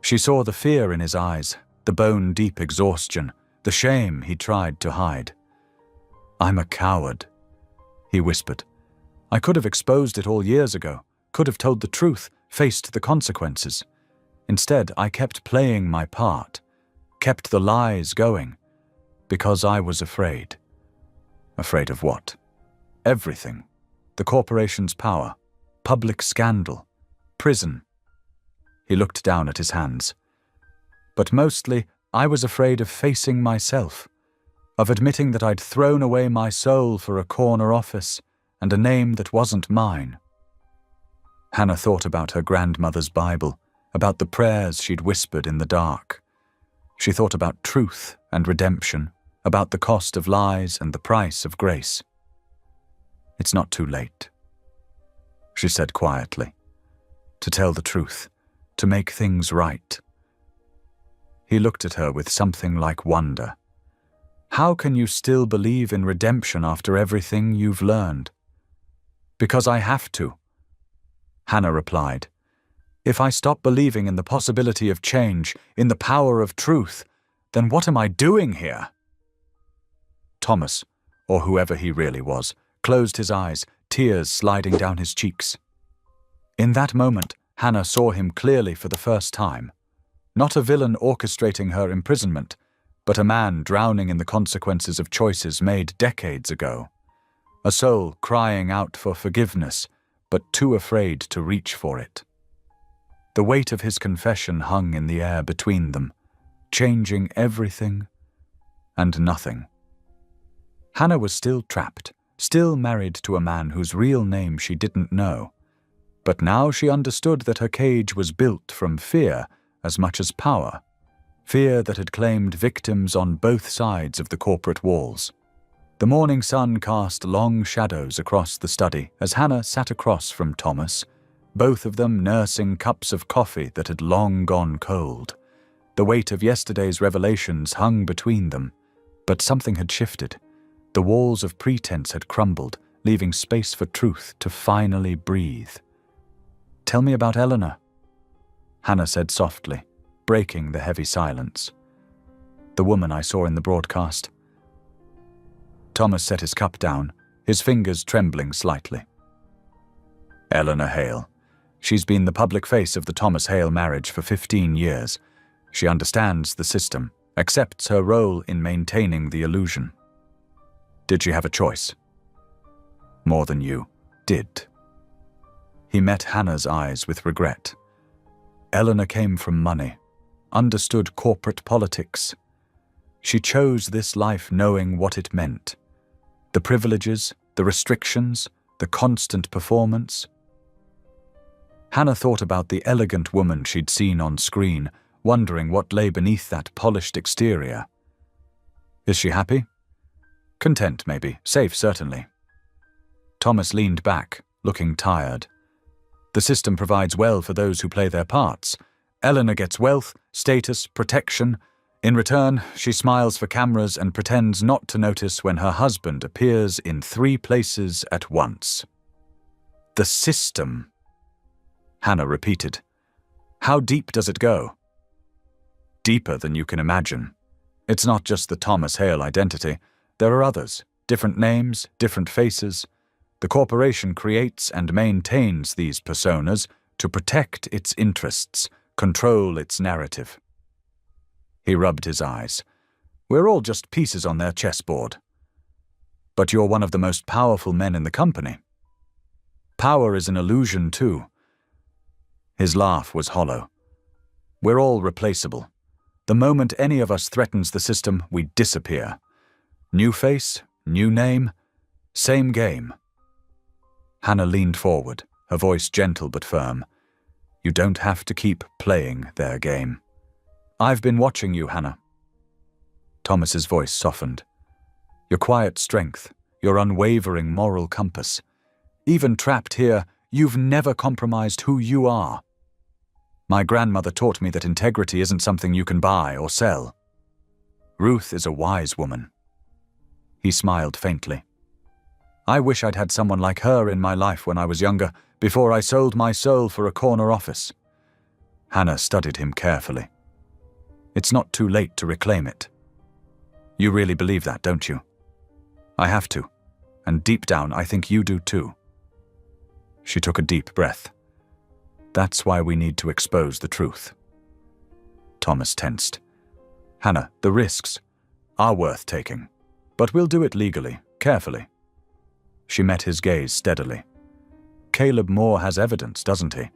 She saw the fear in his eyes, the bone-deep exhaustion, the shame he tried to hide. "I'm a coward," he whispered. "I could have exposed it all years ago, could have told the truth, faced the consequences. Instead, I kept playing my part, kept the lies going, because I was afraid." Afraid of what? Everything. The corporation's power, public scandal, prison. He looked down at his hands. "But mostly, I was afraid of facing myself, of admitting that I'd thrown away my soul for a corner office and a name that wasn't mine." Hannah thought about her grandmother's Bible, about the prayers she'd whispered in the dark. She thought about truth and redemption, about the cost of lies and the price of grace. "It's not too late," she said quietly. "To tell the truth, to make things right." He looked at her with something like wonder. "How can you still believe in redemption after everything you've learned?" "Because I have to," Hannah replied. "If I stop believing in the possibility of change, in the power of truth, then what am I doing here?" Thomas, or whoever he really was, closed his eyes, tears sliding down his cheeks. In that moment, Hannah saw him clearly for the first time. Not a villain orchestrating her imprisonment, but a man drowning in the consequences of choices made decades ago. A soul crying out for forgiveness, but too afraid to reach for it. The weight of his confession hung in the air between them, changing everything and nothing. Hannah was still trapped, still married to a man whose real name she didn't know. But now she understood that her cage was built from fear as much as power, fear that had claimed victims on both sides of the corporate walls. The morning sun cast long shadows across the study as Hannah sat across from Thomas, both of them nursing cups of coffee that had long gone cold. The weight of yesterday's revelations hung between them, but something had shifted. The walls of pretense had crumbled, leaving space for truth to finally breathe. "Tell me about Eleanor," Hannah said softly, breaking the heavy silence. "The woman I saw in the broadcast." Thomas set his cup down, his fingers trembling slightly. "Eleanor Hale. She's been the public face of the Thomas Hale marriage for 15 years. She understands the system, accepts her role in maintaining the illusion. Did she have a choice? More than you did." He met Hannah's eyes with regret. Eleanor came from money, understood corporate politics. She chose this life knowing what it meant. The privileges, the restrictions, the constant performance. Hannah thought about the elegant woman she'd seen on screen, wondering what lay beneath that polished exterior. Is she happy? Content, maybe. Safe, certainly. Thomas leaned back, looking tired. The system provides well for those who play their parts. Eleanor gets wealth, status, protection. In return, she smiles for cameras and pretends not to notice when her husband appears in 3 places at once. The system, Hannah repeated. How deep does it go? Deeper than you can imagine. It's not just the Thomas Hale identity. There are others, different names, different faces. The corporation creates and maintains these personas to protect its interests, control its narrative. He rubbed his eyes. We're all just pieces on their chessboard. But you're one of the most powerful men in the company. Power is an illusion, too. His laugh was hollow. We're all replaceable. The moment any of us threatens the system, we disappear. New face, new name, same game. Hannah leaned forward, her voice gentle but firm. You don't have to keep playing their game. I've been watching you, Hannah. Thomas's voice softened. Your quiet strength, your unwavering moral compass. Even trapped here, you've never compromised who you are. My grandmother taught me that integrity isn't something you can buy or sell. Ruth is a wise woman. He smiled faintly. I wish I'd had someone like her in my life when I was younger, before I sold my soul for a corner office. Hannah studied him carefully. It's not too late to reclaim it. You really believe that, don't you? I have to, and deep down I think you do too. She took a deep breath. That's why we need to expose the truth. Thomas tensed. Hannah, the risks are worth taking, but we'll do it legally, carefully. She met his gaze steadily. Caleb Moore has evidence, doesn't he?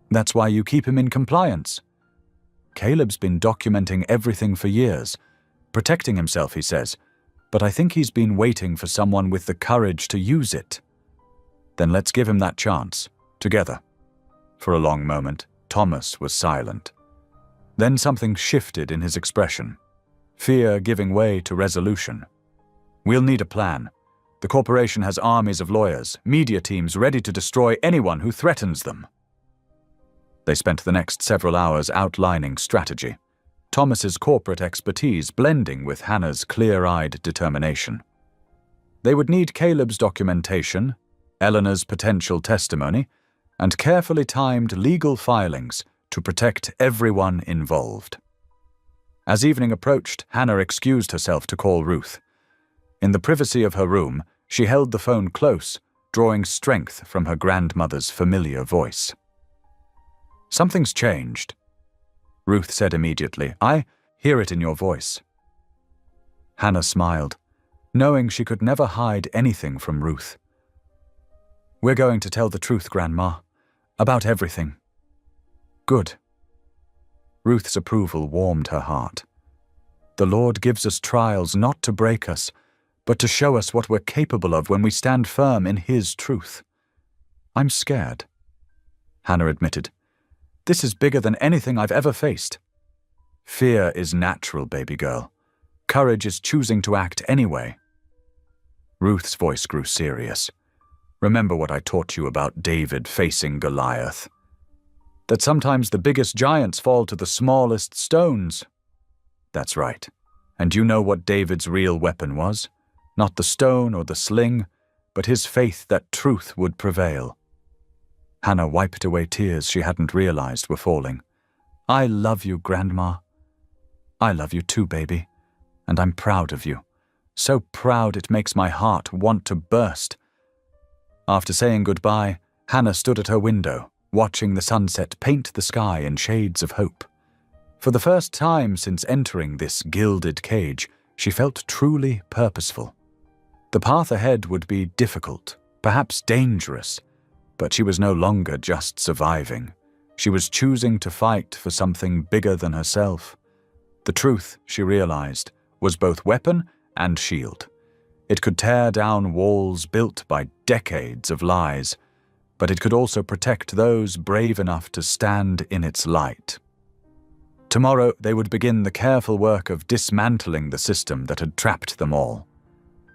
That's why you keep him in compliance. Caleb's been documenting everything for years, protecting himself, he says, but I think he's been waiting for someone with the courage to use it. Then let's give him that chance, together. For a long moment, Thomas was silent. Then something shifted in his expression, fear giving way to resolution. We'll need a plan. The corporation has armies of lawyers, media teams ready to destroy anyone who threatens them. They spent the next several hours outlining strategy, Thomas's corporate expertise blending with Hannah's clear-eyed determination. They would need Caleb's documentation, Eleanor's potential testimony, and carefully timed legal filings to protect everyone involved. As evening approached, Hannah excused herself to call Ruth. In the privacy of her room, she held the phone close, drawing strength from her grandmother's familiar voice. Something's changed, Ruth said immediately. I hear it in your voice. Hannah smiled, knowing she could never hide anything from Ruth. We're going to tell the truth, Grandma, about everything. Good. Ruth's approval warmed her heart. The Lord gives us trials not to break us, but to show us what we're capable of when we stand firm in His truth. I'm scared, Hannah admitted. This is bigger than anything I've ever faced. Fear is natural, baby girl. Courage is choosing to act anyway. Ruth's voice grew serious. Remember what I taught you about David facing Goliath? That sometimes the biggest giants fall to the smallest stones. That's right. And you know what David's real weapon was? Not the stone or the sling, but his faith that truth would prevail. Hannah wiped away tears she hadn't realized were falling. I love you, Grandma. I love you too, baby. And I'm proud of you. So proud it makes my heart want to burst. After saying goodbye, Hannah stood at her window, watching the sunset paint the sky in shades of hope. For the first time since entering this gilded cage, she felt truly purposeful. The path ahead would be difficult, perhaps dangerous, but she was no longer just surviving. She was choosing to fight for something bigger than herself. The truth, she realized, was both weapon and shield. It could tear down walls built by decades of lies, but it could also protect those brave enough to stand in its light. Tomorrow they would begin the careful work of dismantling the system that had trapped them all.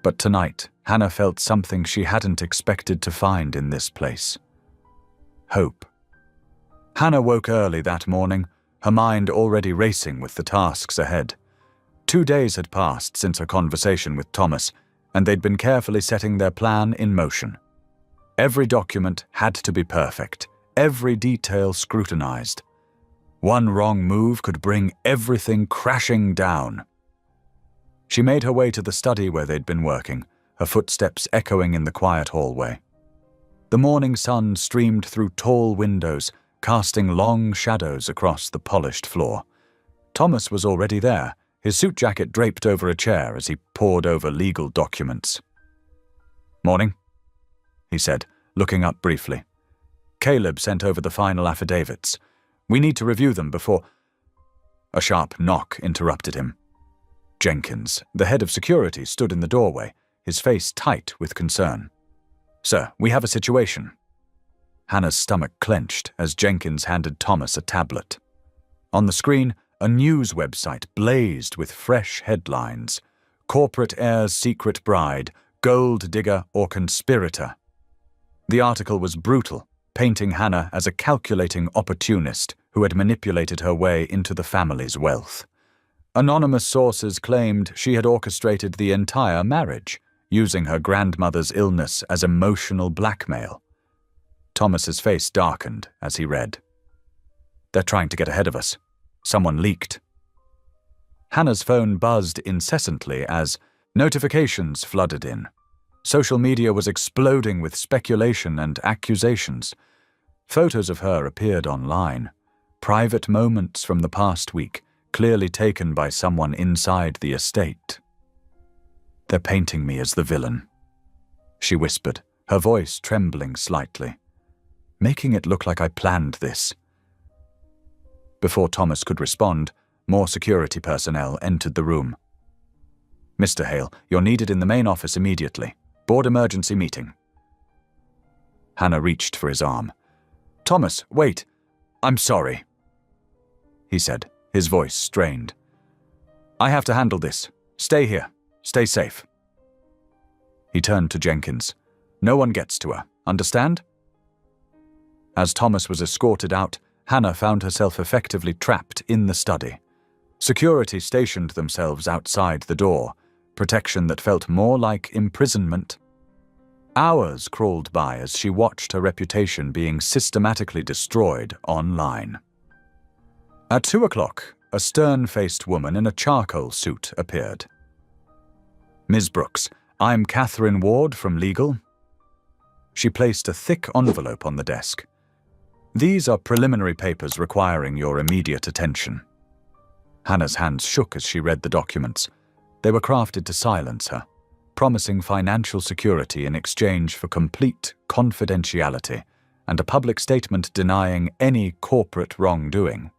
But tonight, Hannah felt something she hadn't expected to find in this place. Hope. Hannah woke early that morning, her mind already racing with the tasks ahead. 2 days had passed since her conversation with Thomas, and they'd been carefully setting their plan in motion. Every document had to be perfect, every detail scrutinized. One wrong move could bring everything crashing down. She made her way to the study where they'd been working, her footsteps echoing in the quiet hallway. The morning sun streamed through tall windows, casting long shadows across the polished floor. Thomas was already there, his suit jacket draped over a chair as he pored over legal documents. "Morning," he said, looking up briefly. "Caleb sent over the final affidavits. We need to review them before—" A sharp knock interrupted him. Jenkins, the head of security, stood in the doorway, his face tight with concern. "Sir, we have a situation." Hannah's stomach clenched as Jenkins handed Thomas a tablet. On the screen, a news website blazed with fresh headlines. Corporate heir's secret bride, gold digger or conspirator. The article was brutal, painting Hannah as a calculating opportunist who had manipulated her way into the family's wealth. Anonymous sources claimed she had orchestrated the entire marriage, using her grandmother's illness as emotional blackmail. Thomas's face darkened as he read. "They're trying to get ahead of us. Someone leaked." Hannah's phone buzzed incessantly as notifications flooded in. Social media was exploding with speculation and accusations. Photos of her appeared online, private moments from the past week, clearly taken by someone inside the estate. "They're painting me as the villain," she whispered, her voice trembling slightly. "Making it look like I planned this." Before Thomas could respond, more security personnel entered the room. "Mr. Hale, you're needed in the main office immediately. Board emergency meeting." Hannah reached for his arm. "Thomas, wait. I'm sorry," he said, his voice strained. "I have to handle this. Stay here. Stay safe." He turned to Jenkins. "No one gets to her. Understand?" As Thomas was escorted out, Hannah found herself effectively trapped in the study. Security stationed themselves outside the door, protection that felt more like imprisonment. Hours crawled by as she watched her reputation being systematically destroyed online. At 2 o'clock, a stern-faced woman in a charcoal suit appeared. "Ms. Brooks, I'm Catherine Ward from Legal." She placed a thick envelope on the desk. "These are preliminary papers requiring your immediate attention." Hannah's hands shook as she read the documents. They were crafted to silence her, promising financial security in exchange for complete confidentiality, and a public statement denying any corporate wrongdoing.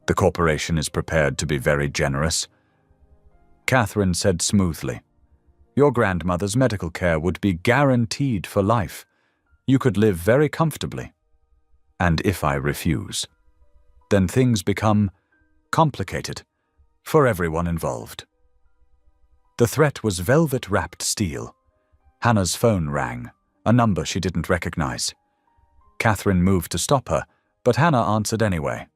The corporation is prepared to be very generous. Catherine said smoothly, "Your grandmother's medical care would be guaranteed for life. You could live very comfortably. And if I refuse, then things become complicated for everyone involved." The threat was velvet-wrapped steel. Hannah's phone rang, a number she didn't recognize. Catherine moved to stop her, but Hannah answered anyway.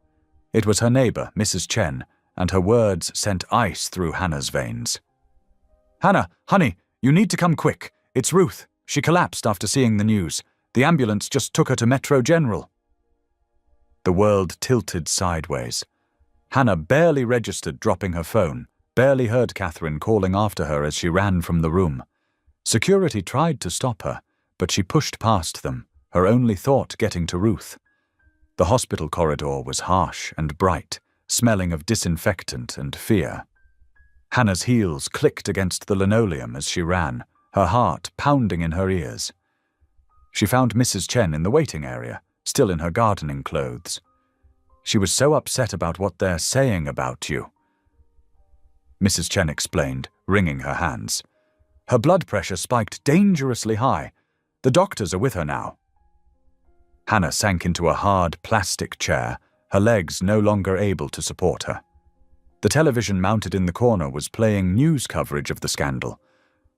It was her neighbor, Mrs. Chen, and her words sent ice through Hannah's veins. "Hannah, honey, you need to come quick. It's Ruth. She collapsed after seeing the news. The ambulance just took her to Metro General." The world tilted sideways. Hannah barely registered dropping her phone, barely heard Catherine calling after her as she ran from the room. Security tried to stop her, but she pushed past them, her only thought getting to Ruth. The hospital corridor was harsh and bright, smelling of disinfectant and fear. Hannah's heels clicked against the linoleum as she ran, her heart pounding in her ears. She found Mrs. Chen in the waiting area, still in her gardening clothes. "She was so upset about what they're saying about you," Mrs. Chen explained, wringing her hands. "Her blood pressure spiked dangerously high. The doctors are with her now." Hannah sank into a hard plastic chair, her legs no longer able to support her. The television mounted in the corner was playing news coverage of the scandal.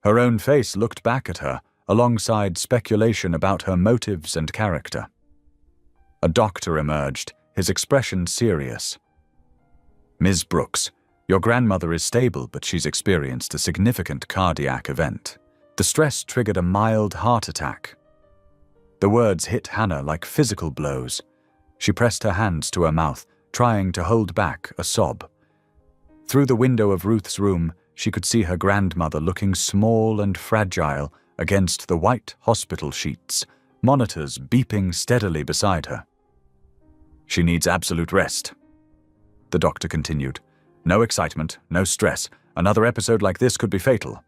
Her own face looked back at her, alongside speculation about her motives and character. A doctor emerged, his expression serious. "Ms. Brooks, your grandmother is stable, but she's experienced a significant cardiac event. The stress triggered a mild heart attack." The words hit Hannah like physical blows. She pressed her hands to her mouth, trying to hold back a sob. Through the window of Ruth's room, she could see her grandmother looking small and fragile against the white hospital sheets, monitors beeping steadily beside her. "She needs absolute rest," the doctor continued. "No excitement, no stress. Another episode like this could be fatal."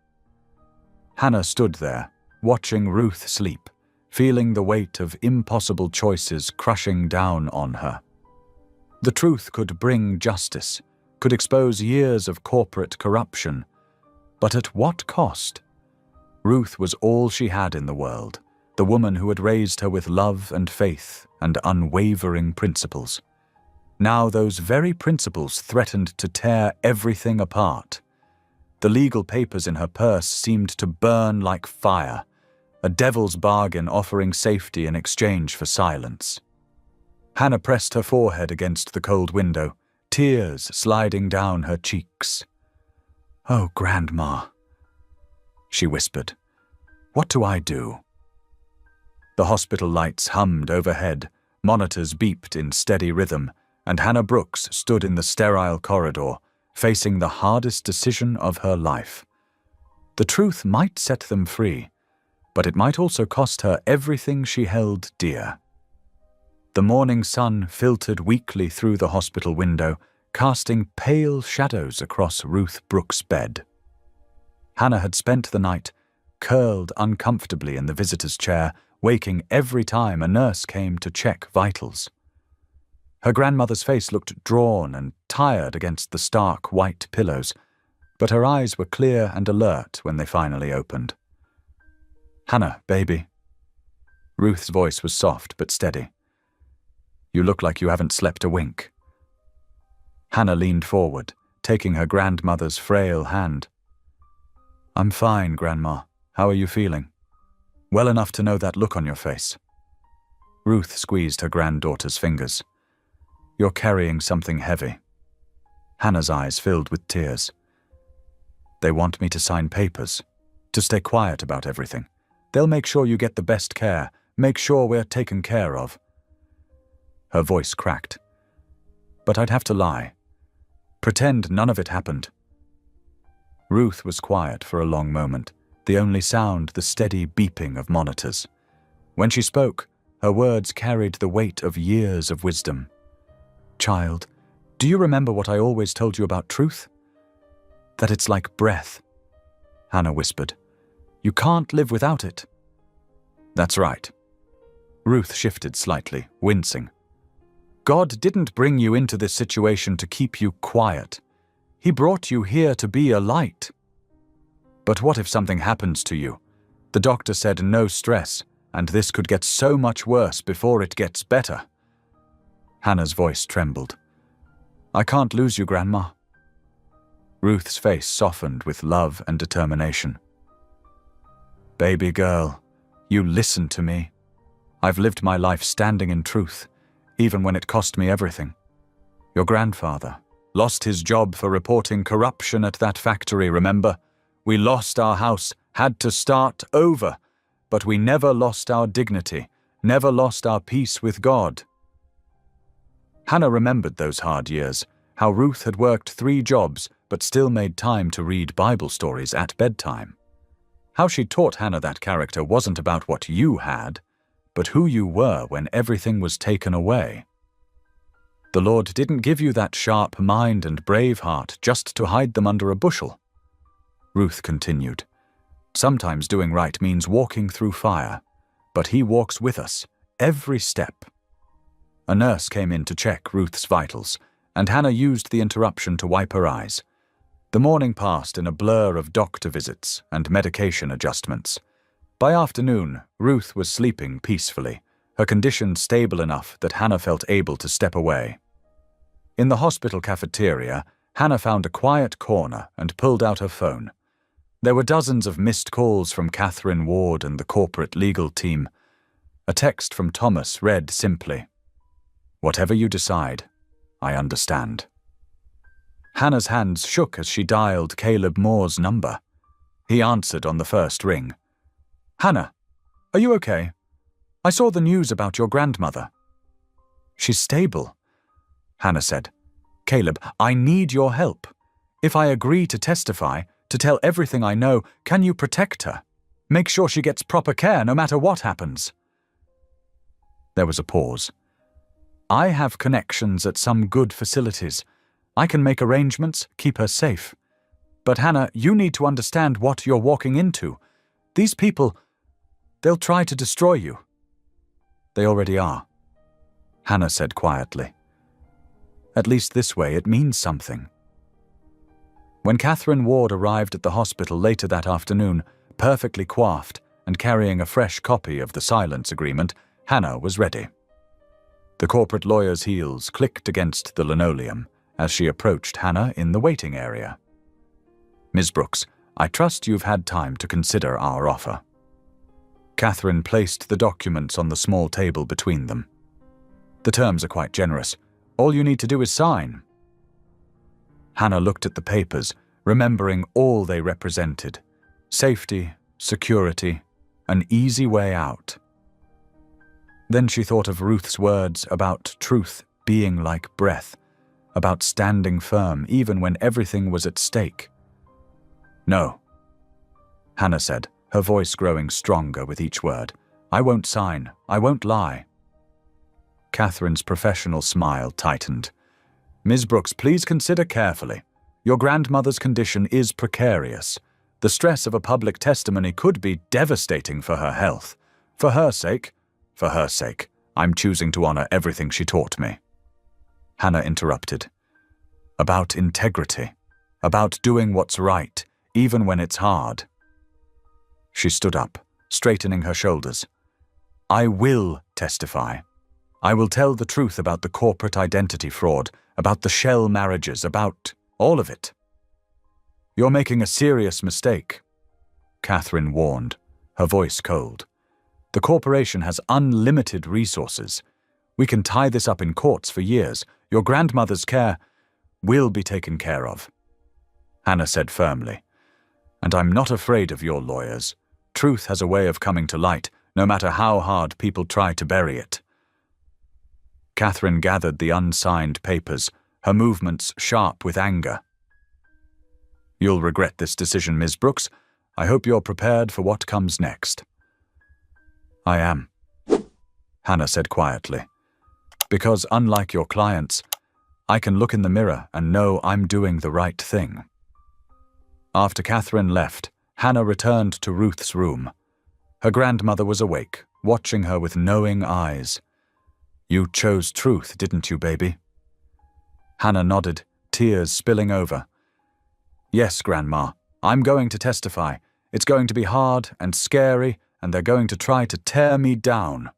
Hannah stood there, watching Ruth sleep, feeling the weight of impossible choices crushing down on her. The truth could bring justice, could expose years of corporate corruption, but at what cost? Ruth was all she had in the world, the woman who had raised her with love and faith and unwavering principles. Now those very principles threatened to tear everything apart. The legal papers in her purse seemed to burn like fire, a devil's bargain offering safety in exchange for silence. Hannah pressed her forehead against the cold window, tears sliding down her cheeks. "Oh, Grandma," she whispered. "What do I do?" The hospital lights hummed overhead, monitors beeped in steady rhythm, and Hannah Brooks stood in the sterile corridor, facing the hardest decision of her life. The truth might set them free, but it might also cost her everything she held dear. The morning sun filtered weakly through the hospital window, casting pale shadows across Ruth Brooks' bed. Hannah had spent the night curled uncomfortably in the visitor's chair, waking every time a nurse came to check vitals. Her grandmother's face looked drawn and tired against the stark white pillows, but her eyes were clear and alert when they finally opened. "Hannah, baby." Ruth's voice was soft but steady. "You look like you haven't slept a wink." Hannah leaned forward, taking her grandmother's frail hand. "I'm fine, Grandma. How are you feeling?" "Well enough to know that look on your face." Ruth squeezed her granddaughter's fingers. "You're carrying something heavy." Hannah's eyes filled with tears. "They want me to sign papers, to stay quiet about everything. They'll make sure you get the best care, make sure we're taken care of." Her voice cracked. "But I'd have to lie. Pretend none of it happened." Ruth was quiet for a long moment, the only sound the steady beeping of monitors. When she spoke, her words carried the weight of years of wisdom. "Child, do you remember what I always told you about truth? That it's like breath," Hannah whispered. "You can't live without it." "That's right." Ruth shifted slightly, wincing. God didn't bring you into this situation to keep you quiet. He brought you here to be a light. But what if something happens to you? The doctor said no stress, and this could get so much worse before it gets better. Hannah's voice trembled. I can't lose you, Grandma. Ruth's face softened with love and determination. Baby girl, you listen to me. I've lived my life standing in truth, even when it cost me everything. Your grandfather lost his job for reporting corruption at that factory, remember? We lost our house, had to start over, but we never lost our dignity, never lost our peace with God. Hannah remembered those hard years, how Ruth had worked 3 jobs but still made time to read Bible stories at bedtime. How she taught Hannah that character wasn't about what you had, but who you were when everything was taken away. The Lord didn't give you that sharp mind and brave heart just to hide them under a bushel. Ruth continued. Sometimes doing right means walking through fire, but He walks with us, every step. A nurse came in to check Ruth's vitals, and Hannah used the interruption to wipe her eyes. The morning passed in a blur of doctor visits and medication adjustments. By afternoon, Ruth was sleeping peacefully, her condition stable enough that Hannah felt able to step away. In the hospital cafeteria, Hannah found a quiet corner and pulled out her phone. There were dozens of missed calls from Catherine Ward and the corporate legal team. A text from Thomas read simply, "Whatever you decide, I understand." Hannah's hands shook as she dialed Caleb Moore's number. He answered on the first ring. "Hannah, are you okay? I saw the news about your grandmother." "She's stable," Hannah said. "Caleb, I need your help. If I agree to testify, to tell everything I know, can you protect her? Make sure she gets proper care no matter what happens." There was a pause. "I have connections at some good facilities. I can make arrangements, keep her safe. But Hannah, you need to understand what you're walking into. These people, they'll try to destroy you." "They already are," Hannah said quietly. "At least this way it means something." When Catherine Ward arrived at the hospital later that afternoon, perfectly coiffed and carrying a fresh copy of the silence agreement, Hannah was ready. The corporate lawyer's heels clicked against the linoleum as she approached Hannah in the waiting area. "Ms. Brooks, I trust you've had time to consider our offer." Catherine placed the documents on the small table between them. "The terms are quite generous. All you need to do is sign." Hannah looked at the papers, remembering all they represented. Safety, security, an easy way out. Then she thought of Ruth's words about truth being like breath, about standing firm even when everything was at stake. "No," Hannah said, her voice growing stronger with each word. "I won't sign. I won't lie." Catherine's professional smile tightened. "Ms. Brooks, please consider carefully. Your grandmother's condition is precarious. The stress of a public testimony could be devastating for her health. For her sake, I'm choosing to honor everything she taught me." Hannah interrupted. "About integrity, about doing what's right, even when it's hard." She stood up, straightening her shoulders. "I will testify. I will tell the truth about the corporate identity fraud, about the shell marriages, about all of it." "You're making a serious mistake," Catherine warned, her voice cold. "The corporation has unlimited resources. We can tie this up in courts for years. Your grandmother's care will be taken care of," Hannah said firmly. "And I'm not afraid of your lawyers. Truth has a way of coming to light, no matter how hard people try to bury it." Catherine gathered the unsigned papers, her movements sharp with anger. "You'll regret this decision, Ms. Brooks. I hope you're prepared for what comes next." "I am," Hannah said quietly. "Because unlike your clients, I can look in the mirror and know I'm doing the right thing." After Catherine left, Hannah returned to Ruth's room. Her grandmother was awake, watching her with knowing eyes. "You chose truth, didn't you, baby?" Hannah nodded, tears spilling over. "Yes, Grandma. I'm going to testify. It's going to be hard and scary, and they're going to try to tear me down."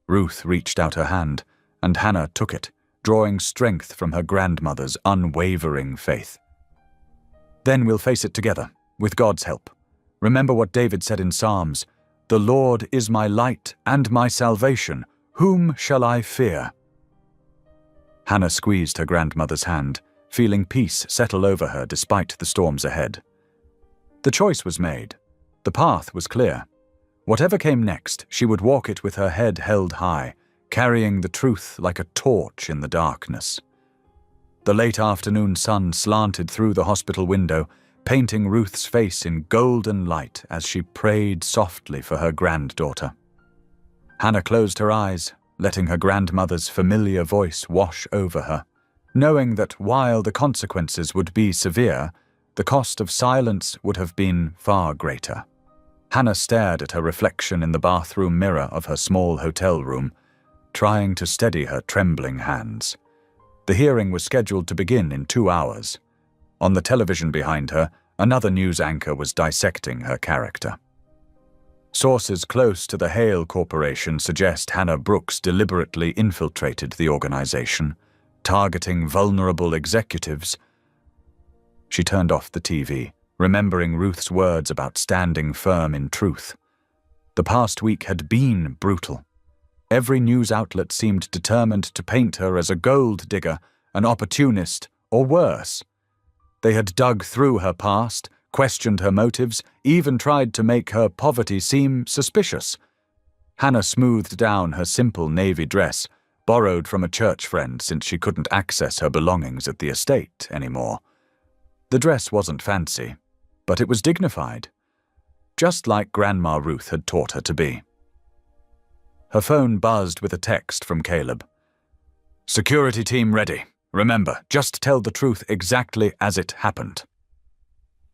Ruth reached out her hand, and Hannah took it, drawing strength from her grandmother's unwavering faith. "Then we'll face it together, with God's help. Remember what David said in Psalms, 'The Lord is my light and my salvation. Whom shall I fear?'" Hannah squeezed her grandmother's hand, feeling peace settle over her despite the storms ahead. The choice was made. The path was clear. Whatever came next, she would walk it with her head held high, carrying the truth like a torch in the darkness. The late afternoon sun slanted through the hospital window, painting Ruth's face in golden light as she prayed softly for her granddaughter. Hannah closed her eyes, letting her grandmother's familiar voice wash over her, knowing that while the consequences would be severe, the cost of silence would have been far greater. Hannah stared at her reflection in the bathroom mirror of her small hotel room, trying to steady her trembling hands. The hearing was scheduled to begin in 2 hours. On the television behind her, another news anchor was dissecting her character. Sources close to the Hale Corporation suggest Hannah Brooks deliberately infiltrated the organization, targeting vulnerable executives. She turned off the TV, remembering Ruth's words about standing firm in truth. The past week had been brutal. Every news outlet seemed determined to paint her as a gold digger, an opportunist, or worse. They had dug through her past, questioned her motives, even tried to make her poverty seem suspicious. Hannah smoothed down her simple navy dress, borrowed from a church friend since she couldn't access her belongings at the estate anymore. The dress wasn't fancy, but it was dignified, just like Grandma Ruth had taught her to be. Her phone buzzed with a text from Caleb. "Security team ready. Remember, just tell the truth exactly as it happened."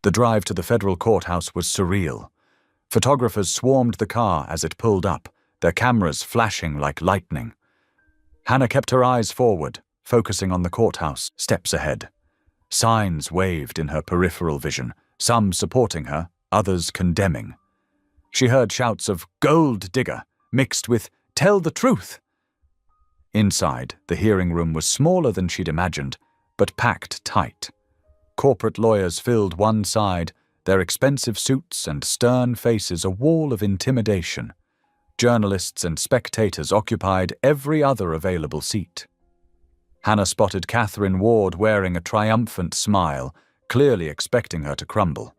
The drive to the federal courthouse was surreal. Photographers swarmed the car as it pulled up, their cameras flashing like lightning. Hannah kept her eyes forward, focusing on the courthouse, steps ahead. Signs waved in her peripheral vision, some supporting her, others condemning. She heard shouts of "Gold digger" mixed with "Tell the truth." Inside, the hearing room was smaller than she'd imagined, but packed tight. Corporate lawyers filled one side, their expensive suits and stern faces a wall of intimidation. Journalists and spectators occupied every other available seat. Hannah spotted Catherine Ward wearing a triumphant smile, clearly expecting her to crumble.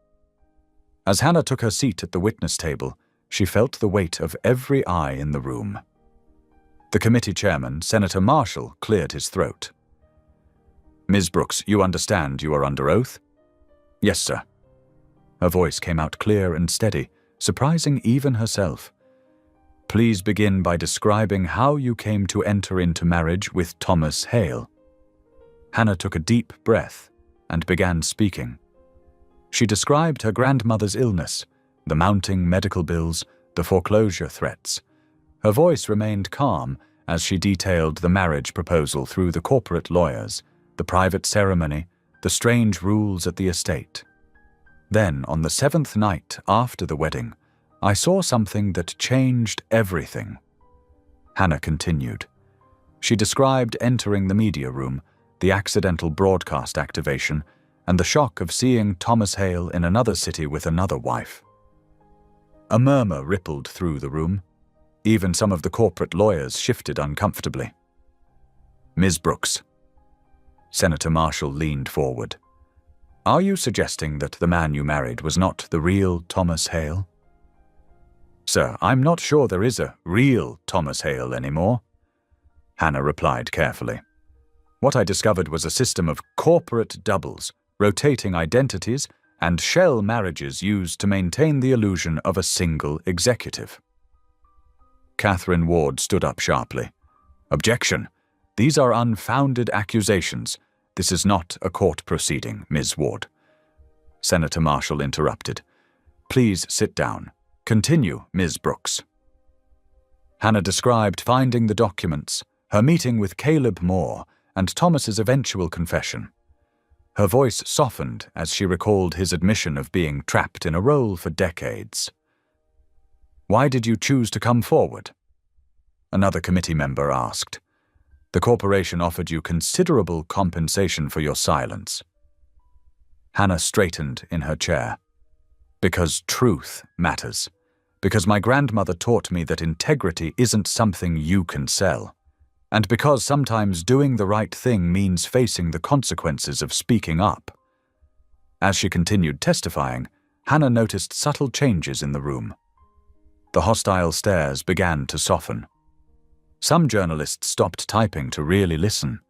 As Hannah took her seat at the witness table, she felt the weight of every eye in the room. The committee chairman, Senator Marshall, cleared his throat. "Ms. Brooks, you understand you are under oath?" "Yes, sir." Her voice came out clear and steady, surprising even herself. "Please begin by describing how you came to enter into marriage with Thomas Hale." Hannah took a deep breath and began speaking. She described her grandmother's illness, the mounting medical bills, the foreclosure threats. Her voice remained calm as she detailed the marriage proposal through the corporate lawyers, the private ceremony, the strange rules at the estate. Then, on the 7th night after the wedding, I saw something that changed everything. Hannah continued. She described entering the media room, the accidental broadcast activation, and the shock of seeing Thomas Hale in another city with another wife. A murmur rippled through the room. Even some of the corporate lawyers shifted uncomfortably. "Ms. Brooks." Senator Marshall leaned forward. "Are you suggesting that the man you married was not the real Thomas Hale?" "Sir, I'm not sure there is a real Thomas Hale anymore," Hannah replied carefully. "What I discovered was a system of corporate doubles, rotating identities, and shell marriages used to maintain the illusion of a single executive." Catherine Ward stood up sharply. "Objection! These are unfounded accusations. This is not a court proceeding, Ms. Ward." Senator Marshall interrupted. "Please sit down. Continue, Ms. Brooks." Hannah described finding the documents, her meeting with Caleb Moore, and Thomas's eventual confession. Her voice softened as she recalled his admission of being trapped in a role for decades. "Why did you choose to come forward?" another committee member asked. "The corporation offered you considerable compensation for your silence." Hannah straightened in her chair. "Because truth matters. Because my grandmother taught me that integrity isn't something you can sell. And because sometimes doing the right thing means facing the consequences of speaking up." As she continued testifying, Hannah noticed subtle changes in the room. The hostile stares began to soften. Some journalists stopped typing to really listen.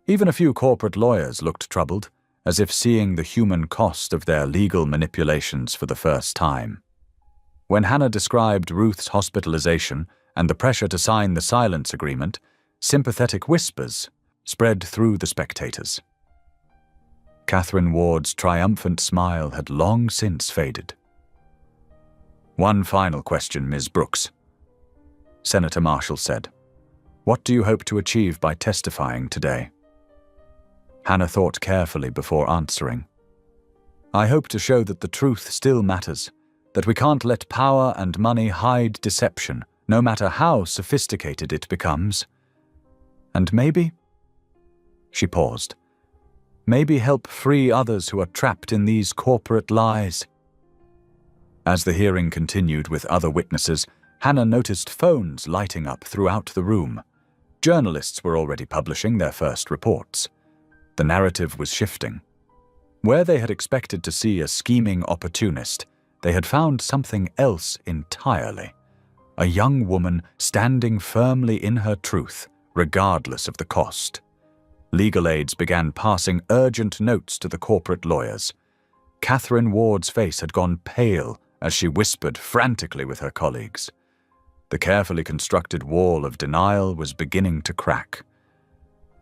Even a few corporate lawyers looked troubled, as if seeing the human cost of their legal manipulations for the first time. When Hannah described Ruth's hospitalization and the pressure to sign the silence agreement, sympathetic whispers spread through the spectators. Catherine Ward's triumphant smile had long since faded. "One final question, Ms. Brooks," Senator Marshall said. "What do you hope to achieve by testifying today?" Hannah thought carefully before answering. "I hope to show that the truth still matters, that we can't let power and money hide deception, no matter how sophisticated it becomes. And maybe," she paused, "maybe help free others who are trapped in these corporate lies." As the hearing continued with other witnesses, Hannah noticed phones lighting up throughout the room. Journalists were already publishing their first reports. The narrative was shifting. Where they had expected to see a scheming opportunist, they had found something else entirely. A young woman standing firmly in her truth, regardless of the cost. Legal aides began passing urgent notes to the corporate lawyers. Catherine Ward's face had gone pale as she whispered frantically with her colleagues. The carefully constructed wall of denial was beginning to crack.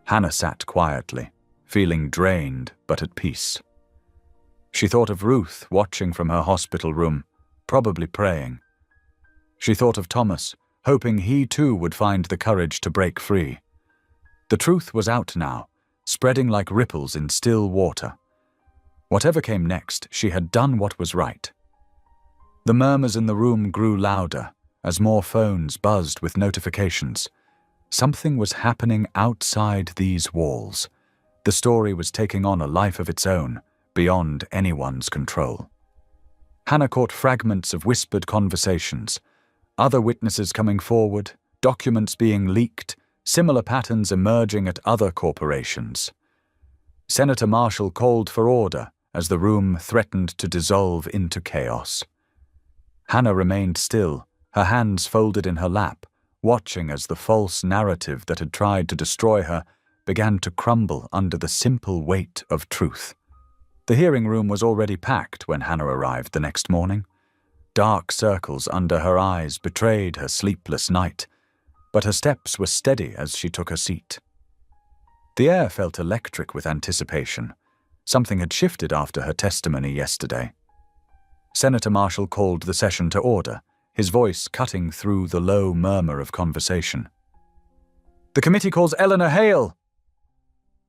Hannah sat quietly, feeling drained but at peace. She thought of Ruth watching from her hospital room, probably praying. She thought of Thomas, hoping he too would find the courage to break free. The truth was out now, spreading like ripples in still water. Whatever came next, she had done what was right. The murmurs in the room grew louder as more phones buzzed with notifications. Something was happening outside these walls. The story was taking on a life of its own, beyond anyone's control. Hannah caught fragments of whispered conversations, other witnesses coming forward, documents being leaked, similar patterns emerging at other corporations. Senator Marshall called for order as the room threatened to dissolve into chaos. Hannah remained still, her hands folded in her lap, watching as the false narrative that had tried to destroy her began to crumble under the simple weight of truth. The hearing room was already packed when Hannah arrived the next morning. Dark circles under her eyes betrayed her sleepless night, but her steps were steady as she took her seat. The air felt electric with anticipation. Something had shifted after her testimony yesterday. Senator Marshall called the session to order, his voice cutting through the low murmur of conversation. "The committee calls Eleanor Hale!"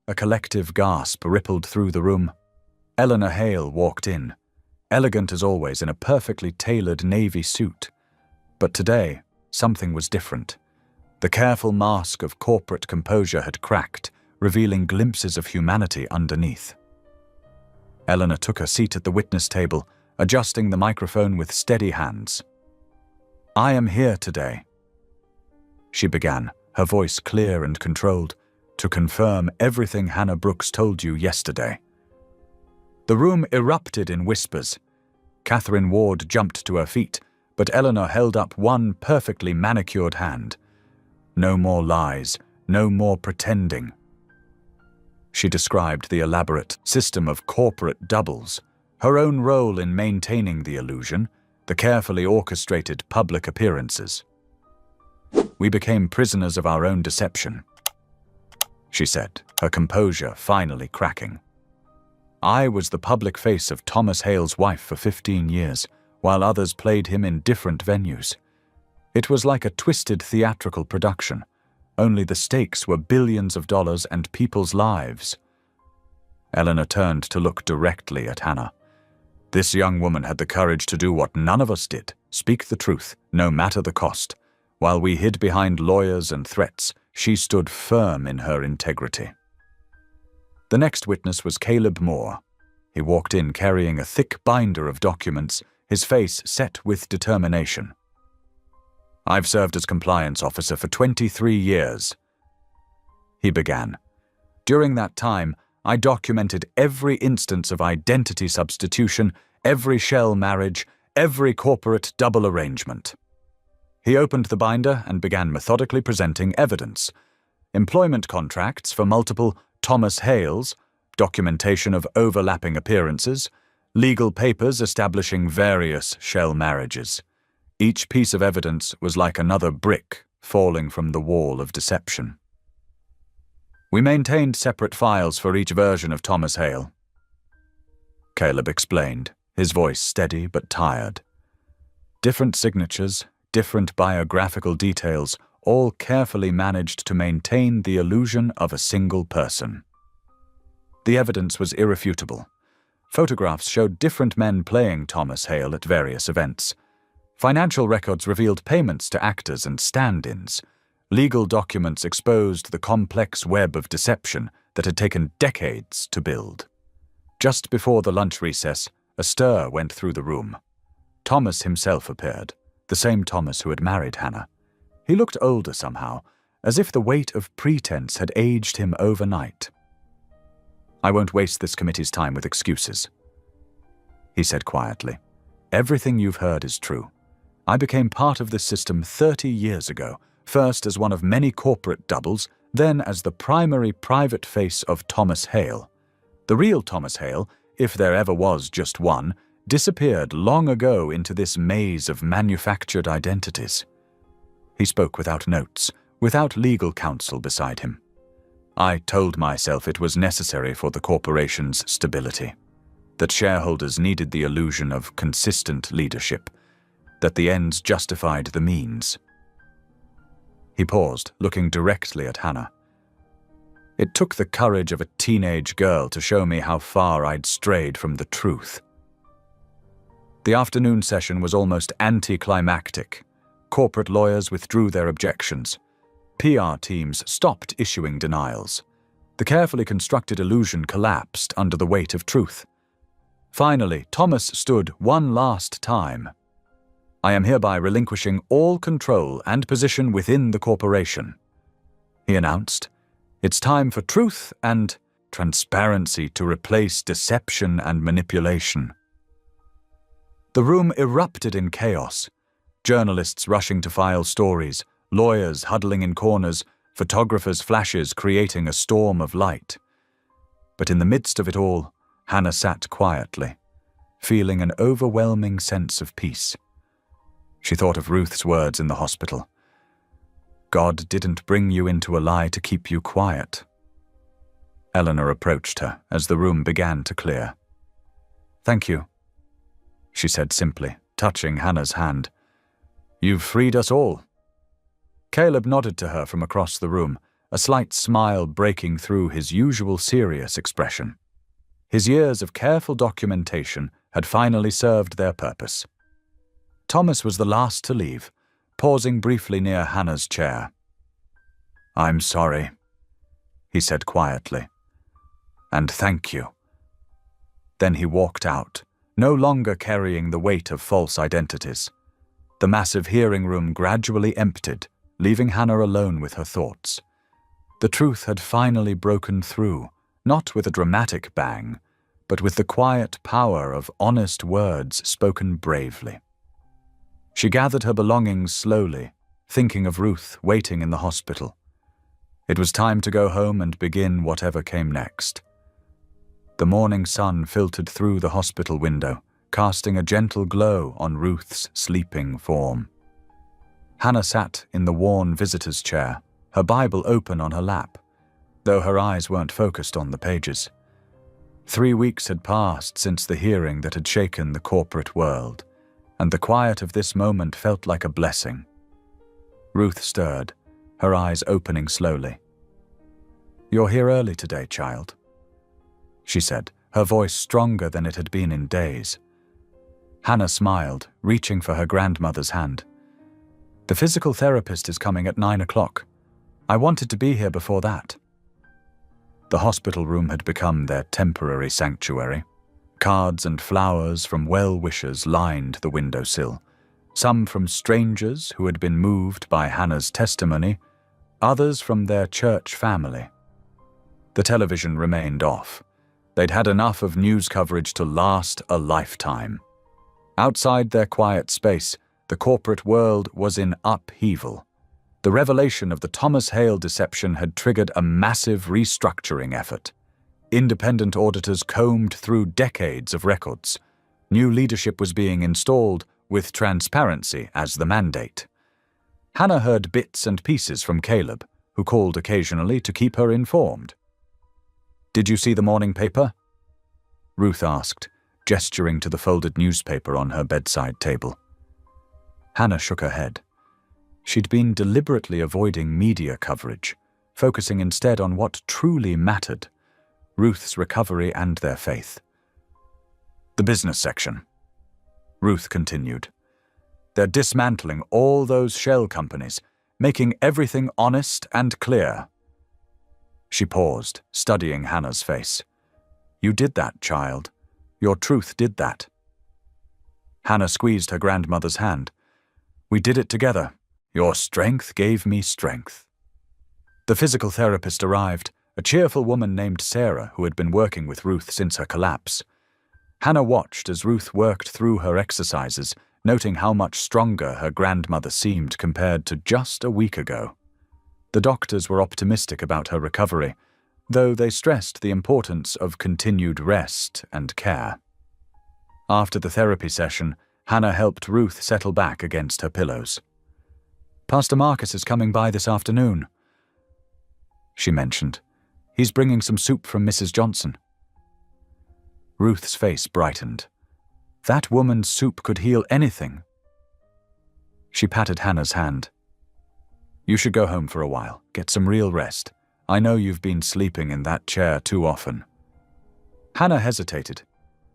A collective gasp rippled through the room. Eleanor Hale walked in, elegant as always in a perfectly tailored navy suit. But today, something was different. The careful mask of corporate composure had cracked, revealing glimpses of humanity underneath. Eleanor took her seat at the witness table, adjusting the microphone with steady hands. "I am here today," she began, her voice clear and controlled, "to confirm everything Hannah Brooks told you yesterday." The room erupted in whispers. Catherine Ward jumped to her feet, but Eleanor held up one perfectly manicured hand. No more lies, no more pretending. She described the elaborate system of corporate doubles, her own role in maintaining the illusion, the carefully orchestrated public appearances. "We became prisoners of our own deception," she said, her composure finally cracking. "I was the public face of Thomas Hale's wife for 15 years, while others played him in different venues. It was like a twisted theatrical production, only the stakes were billions of dollars and people's lives. Eleanor turned to look directly at Hannah. This young woman had the courage to do what none of us did, speak the truth, no matter the cost. While we hid behind lawyers and threats, she stood firm in her integrity. The next witness was Caleb Moore. He walked in carrying a thick binder of documents, his face set with determination. "I've served as compliance officer for 23 years," he began. "During that time, I documented every instance of identity substitution, every shell marriage, every corporate double arrangement." He opened the binder and began methodically presenting evidence. Employment contracts for multiple Thomas Hales, documentation of overlapping appearances, legal papers establishing various shell marriages. Each piece of evidence was like another brick falling from the wall of deception. "We maintained separate files for each version of Thomas Hale," Caleb explained, his voice steady but tired. "Different signatures, different biographical details, all carefully managed to maintain the illusion of a single person." The evidence was irrefutable. Photographs showed different men playing Thomas Hale at various events. Financial records revealed payments to actors and stand-ins. Legal documents exposed the complex web of deception that had taken decades to build. Just before the lunch recess, a stir went through the room. Thomas himself appeared, the same Thomas who had married Hannah. He looked older somehow, as if the weight of pretense had aged him overnight. "I won't waste this committee's time with excuses," he said quietly. "Everything you've heard is true. I became part of this system 30 years ago, first as one of many corporate doubles, then as the primary private face of Thomas Hale. The real Thomas Hale, if there ever was just one, disappeared long ago into this maze of manufactured identities." He spoke without notes, without legal counsel beside him. "I told myself it was necessary for the corporation's stability, that shareholders needed the illusion of consistent leadership, that the ends justified the means." He paused, looking directly at Hannah. "It took the courage of a teenage girl to show me how far I'd strayed from the truth." The afternoon session was almost anticlimactic. Corporate lawyers withdrew their objections. PR teams stopped issuing denials. The carefully constructed illusion collapsed under the weight of truth. Finally, Thomas stood one last time. "I am hereby relinquishing all control and position within the corporation," he announced. "It's time for truth and transparency to replace deception and manipulation." The room erupted in chaos. Journalists rushing to file stories, lawyers huddling in corners, photographers' flashes creating a storm of light. But in the midst of it all, Hannah sat quietly, feeling an overwhelming sense of peace. She thought of Ruth's words in the hospital. "God didn't bring you into a lie to keep you quiet." Eleanor approached her as the room began to clear. "Thank you," she said simply, touching Hannah's hand. "You've freed us all." Caleb nodded to her from across the room, a slight smile breaking through his usual serious expression. His years of careful documentation had finally served their purpose. Thomas was the last to leave, pausing briefly near Hannah's chair. "I'm sorry," he said quietly. "And thank you." Then he walked out, no longer carrying the weight of false identities. The massive hearing room gradually emptied, leaving Hannah alone with her thoughts. The truth had finally broken through, not with a dramatic bang, but with the quiet power of honest words spoken bravely. She gathered her belongings slowly, thinking of Ruth waiting in the hospital. It was time to go home and begin whatever came next. The morning sun filtered through the hospital window, casting a gentle glow on Ruth's sleeping form. Hannah sat in the worn visitor's chair, her Bible open on her lap, though her eyes weren't focused on the pages. 3 weeks had passed since the hearing that had shaken the corporate world, and the quiet of this moment felt like a blessing. Ruth stirred, her eyes opening slowly. "You're here early today, child," she said, her voice stronger than it had been in days. Hannah smiled, reaching for her grandmother's hand. "The physical therapist is coming at 9 o'clock. I wanted to be here before that." The hospital room had become their temporary sanctuary. Cards and flowers from well-wishers lined the windowsill, some from strangers who had been moved by Hannah's testimony, others from their church family. The television remained off. They'd had enough of news coverage to last a lifetime. Outside their quiet space, the corporate world was in upheaval. The revelation of the Thomas Hale deception had triggered a massive restructuring effort. Independent auditors combed through decades of records. New leadership was being installed, with transparency as the mandate. Hannah heard bits and pieces from Caleb, who called occasionally to keep her informed. "Did you see the morning paper?" Ruth asked, gesturing to the folded newspaper on her bedside table. Hannah shook her head. She'd been deliberately avoiding media coverage, focusing instead on what truly mattered: Ruth's recovery and their faith. "The business section," Ruth continued. "They're dismantling all those shell companies, making everything honest and clear." She paused, studying Hannah's face. "You did that, child. Your truth did that." Hannah squeezed her grandmother's hand. "We did it together. Your strength gave me strength." The physical therapist arrived, a cheerful woman named Sarah who had been working with Ruth since her collapse. Hannah watched as Ruth worked through her exercises, noting how much stronger her grandmother seemed compared to just a week ago. The doctors were optimistic about her recovery, though they stressed the importance of continued rest and care. After the therapy session, Hannah helped Ruth settle back against her pillows. "Pastor Marcus is coming by this afternoon," she mentioned. "He's bringing some soup from Mrs. Johnson." Ruth's face brightened. That woman's soup could heal anything. She patted Hannah's hand. "You should go home for a while, get some real rest. I know you've been sleeping in that chair too often." Hannah hesitated.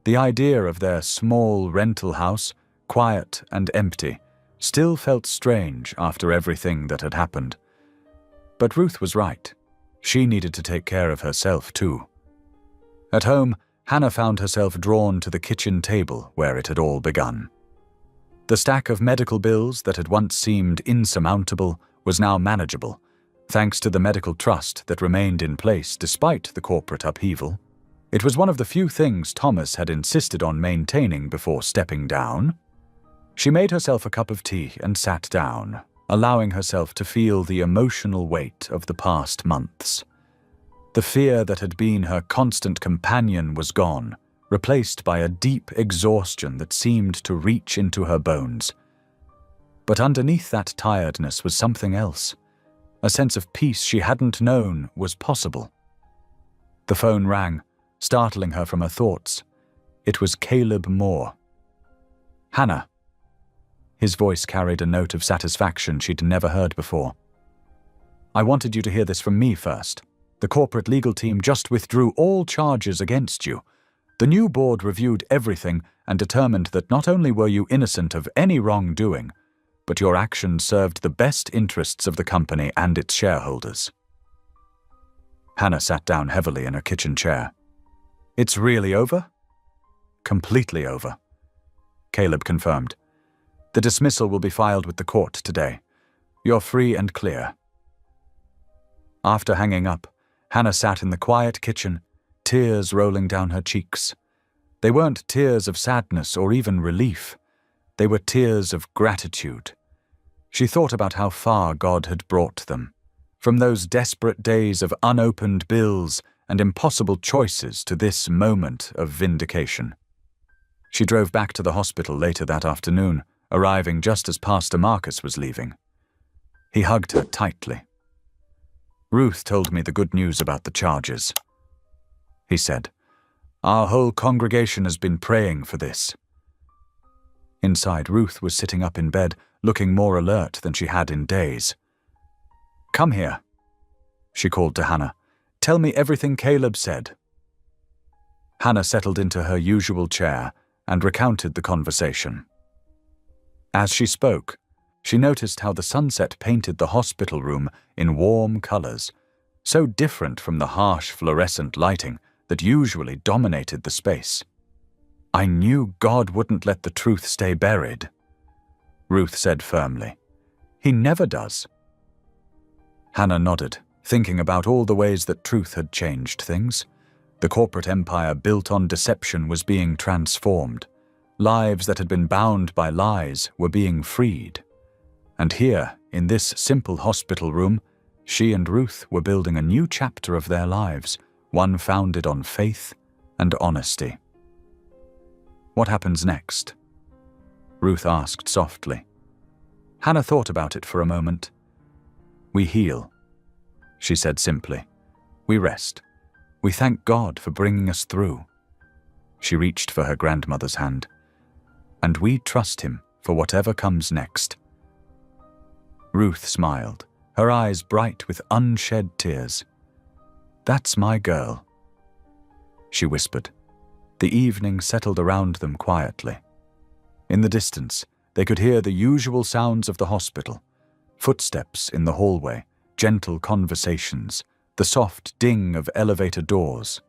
The idea of their small rental house, quiet and empty, still felt strange after everything that had happened. But Ruth was right. She needed to take care of herself too. At home, Hannah found herself drawn to the kitchen table where it had all begun. The stack of medical bills that had once seemed insurmountable was now manageable, thanks to the medical trust that remained in place despite the corporate upheaval. It was one of the few things Thomas had insisted on maintaining before stepping down. She made herself a cup of tea and sat down, allowing herself to feel the emotional weight of the past months. The fear that had been her constant companion was gone, replaced by a deep exhaustion that seemed to reach into her bones. But underneath that tiredness was something else, a sense of peace she hadn't known was possible. The phone rang, startling her from her thoughts. It was Caleb Moore. "Hannah." His voice carried a note of satisfaction she'd never heard before. "I wanted you to hear this from me first. The corporate legal team just withdrew all charges against you. The new board reviewed everything and determined that not only were you innocent of any wrongdoing, but your actions served the best interests of the company and its shareholders." Hannah sat down heavily in her kitchen chair. "It's really over?" "Completely over," Caleb confirmed. "The dismissal will be filed with the court today. You're free and clear." After hanging up, Hannah sat in the quiet kitchen, tears rolling down her cheeks. They weren't tears of sadness or even relief. They were tears of gratitude. She thought about how far God had brought them, from those desperate days of unopened bills and impossible choices to this moment of vindication. She drove back to the hospital later that afternoon, arriving just as Pastor Marcus was leaving. He hugged her tightly. "Ruth told me the good news about the charges," he said. "Our whole congregation has been praying for this." Inside, Ruth was sitting up in bed, looking more alert than she had in days. "Come here," she called to Hannah. "Tell me everything Caleb said." Hannah settled into her usual chair and recounted the conversation. As she spoke, she noticed how the sunset painted the hospital room in warm colors, so different from the harsh fluorescent lighting that usually dominated the space. "I knew God wouldn't let the truth stay buried," Ruth said firmly. "He never does." Hannah nodded, thinking about all the ways that truth had changed things. The corporate empire built on deception was being transformed. Lives that had been bound by lies were being freed. And here, in this simple hospital room, she and Ruth were building a new chapter of their lives, one founded on faith and honesty. "What happens next?" Ruth asked softly. Hannah thought about it for a moment. "We heal," she said simply. "We rest. We thank God for bringing us through." She reached for her grandmother's hand. "And we trust Him for whatever comes next." Ruth smiled, her eyes bright with unshed tears. "That's my girl," she whispered. The evening settled around them quietly. In the distance, they could hear the usual sounds of the hospital: footsteps in the hallway, gentle conversations, the soft ding of elevator doors.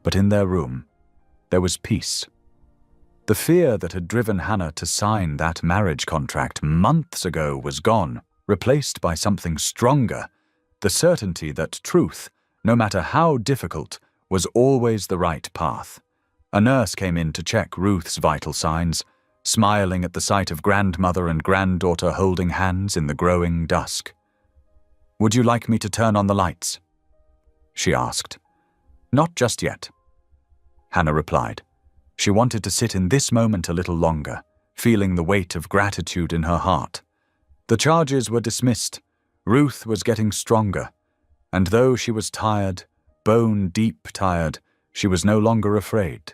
But in their room, there was peace. The fear that had driven Hannah to sign that marriage contract months ago was gone, replaced by something stronger: the certainty that truth, no matter how difficult, was always the right path. A nurse came in to check Ruth's vital signs, smiling at the sight of grandmother and granddaughter holding hands in the growing dusk. "Would you like me to turn on the lights?" she asked. "Not just yet," Hannah replied. She wanted to sit in this moment a little longer, feeling the weight of gratitude in her heart. The charges were dismissed. Ruth was getting stronger, and though she was tired, bone-deep tired, she was no longer afraid.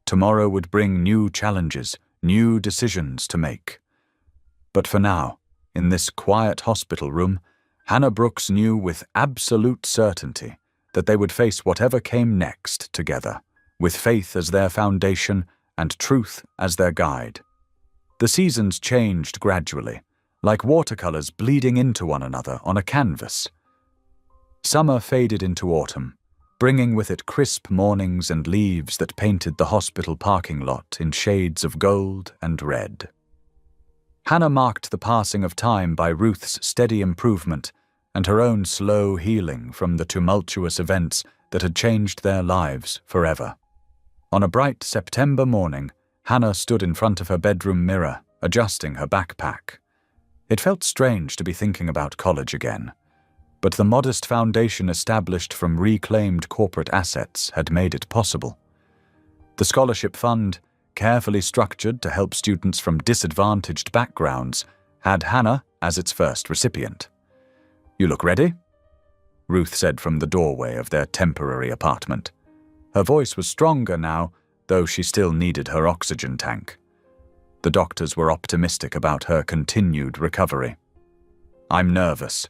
Tomorrow would bring new challenges, new decisions to make. But for now, in this quiet hospital room, Hannah Brooks knew with absolute certainty that they would face whatever came next together, with faith as their foundation and truth as their guide. The seasons changed gradually, like watercolors bleeding into one another on a canvas. Summer faded into autumn, bringing with it crisp mornings and leaves that painted the hospital parking lot in shades of gold and red. Hannah marked the passing of time by Ruth's steady improvement and her own slow healing from the tumultuous events that had changed their lives forever. On a bright September morning, Hannah stood in front of her bedroom mirror, adjusting her backpack. It felt strange to be thinking about college again, but the modest foundation established from reclaimed corporate assets had made it possible. The scholarship fund, carefully structured to help students from disadvantaged backgrounds, had Hannah as its first recipient. "You look ready?" Ruth said from the doorway of their temporary apartment. Her voice was stronger now, though she still needed her oxygen tank. The doctors were optimistic about her continued recovery. "I'm nervous,"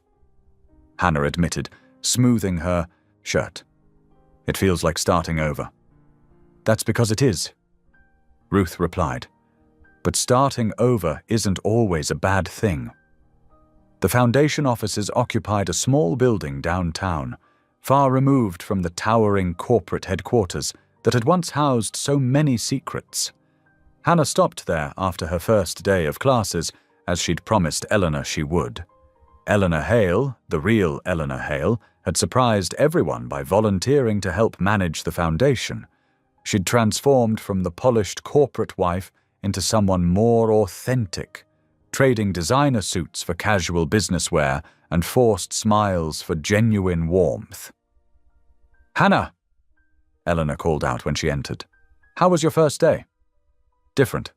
Hannah admitted, smoothing her shirt. "It feels like starting over." "That's because it is," Ruth replied. "But starting over isn't always a bad thing." The foundation offices occupied a small building downtown, far removed from the towering corporate headquarters that had once housed so many secrets. Hannah stopped there after her first day of classes, as she'd promised Eleanor she would. Eleanor Hale, the real Eleanor Hale, had surprised everyone by volunteering to help manage the foundation. She'd transformed from the polished corporate wife into someone more authentic, trading designer suits for casual business wear and forced smiles for genuine warmth. "Hannah!" Eleanor called out when she entered. "How was your first day?" "Different,"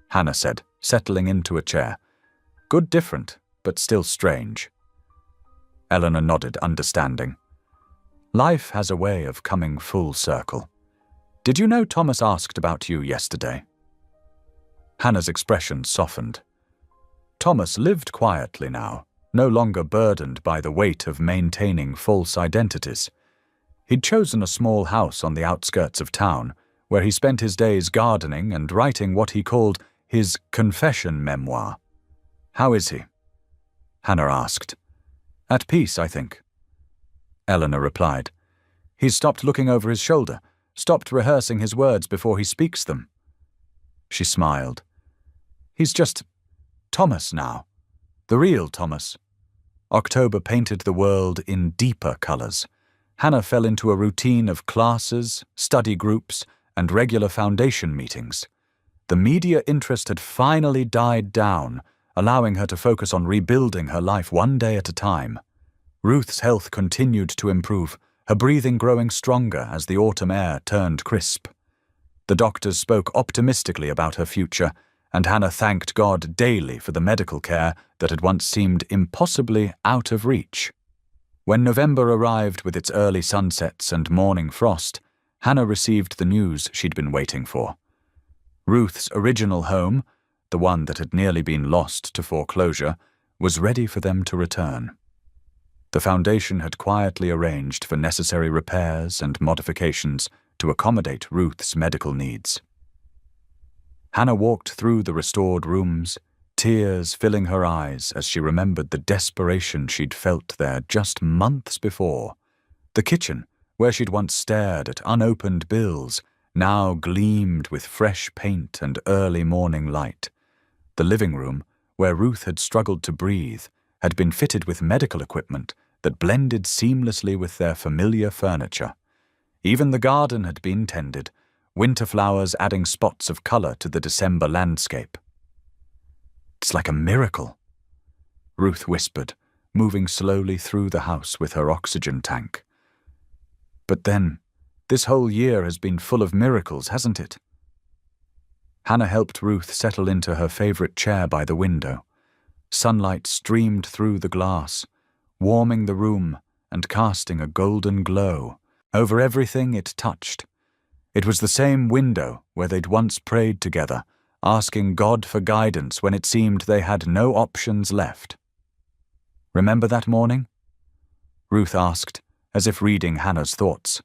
Hannah said, settling into a chair. "Good different, but still strange." Eleanor nodded, understanding. "Life has a way of coming full circle. Did you know Thomas asked about you yesterday?" Hannah's expression softened. Thomas lived quietly now, no longer burdened by the weight of maintaining false identities. He'd chosen a small house on the outskirts of town, where he spent his days gardening and writing what he called his confession memoir. "How is he?" Hannah asked. "At peace, I think." Eleanor replied. "He's stopped looking over his shoulder, stopped rehearsing his words before he speaks them." She smiled. "He's just Thomas now, the real Thomas." October painted the world in deeper colors. Hannah fell into a routine of classes, study groups, and regular foundation meetings. The media interest had finally died down, allowing her to focus on rebuilding her life one day at a time. Ruth's health continued to improve, her breathing growing stronger as the autumn air turned crisp. The doctors spoke optimistically about her future, and Hannah thanked God daily for the medical care that had once seemed impossibly out of reach. When November arrived with its early sunsets and morning frost, Hannah received the news she'd been waiting for. Ruth's original home, the one that had nearly been lost to foreclosure, was ready for them to return. The foundation had quietly arranged for necessary repairs and modifications to accommodate Ruth's medical needs. Hannah walked through the restored rooms, tears filling her eyes as she remembered the desperation she'd felt there just months before. The kitchen, where she'd once stared at unopened bills, now gleamed with fresh paint and early morning light. The living room, where Ruth had struggled to breathe, had been fitted with medical equipment that blended seamlessly with their familiar furniture. Even the garden had been tended, winter flowers adding spots of color to the December landscape. "It's like a miracle," Ruth whispered, moving slowly through the house with her oxygen tank. "But then, this whole year has been full of miracles, hasn't it?" Hannah helped Ruth settle into her favorite chair by the window. Sunlight streamed through the glass, warming the room and casting a golden glow over everything it touched. It was the same window where they'd once prayed together, asking God for guidance when it seemed they had no options left. "Remember that morning?" Ruth asked, as if reading Hannah's thoughts.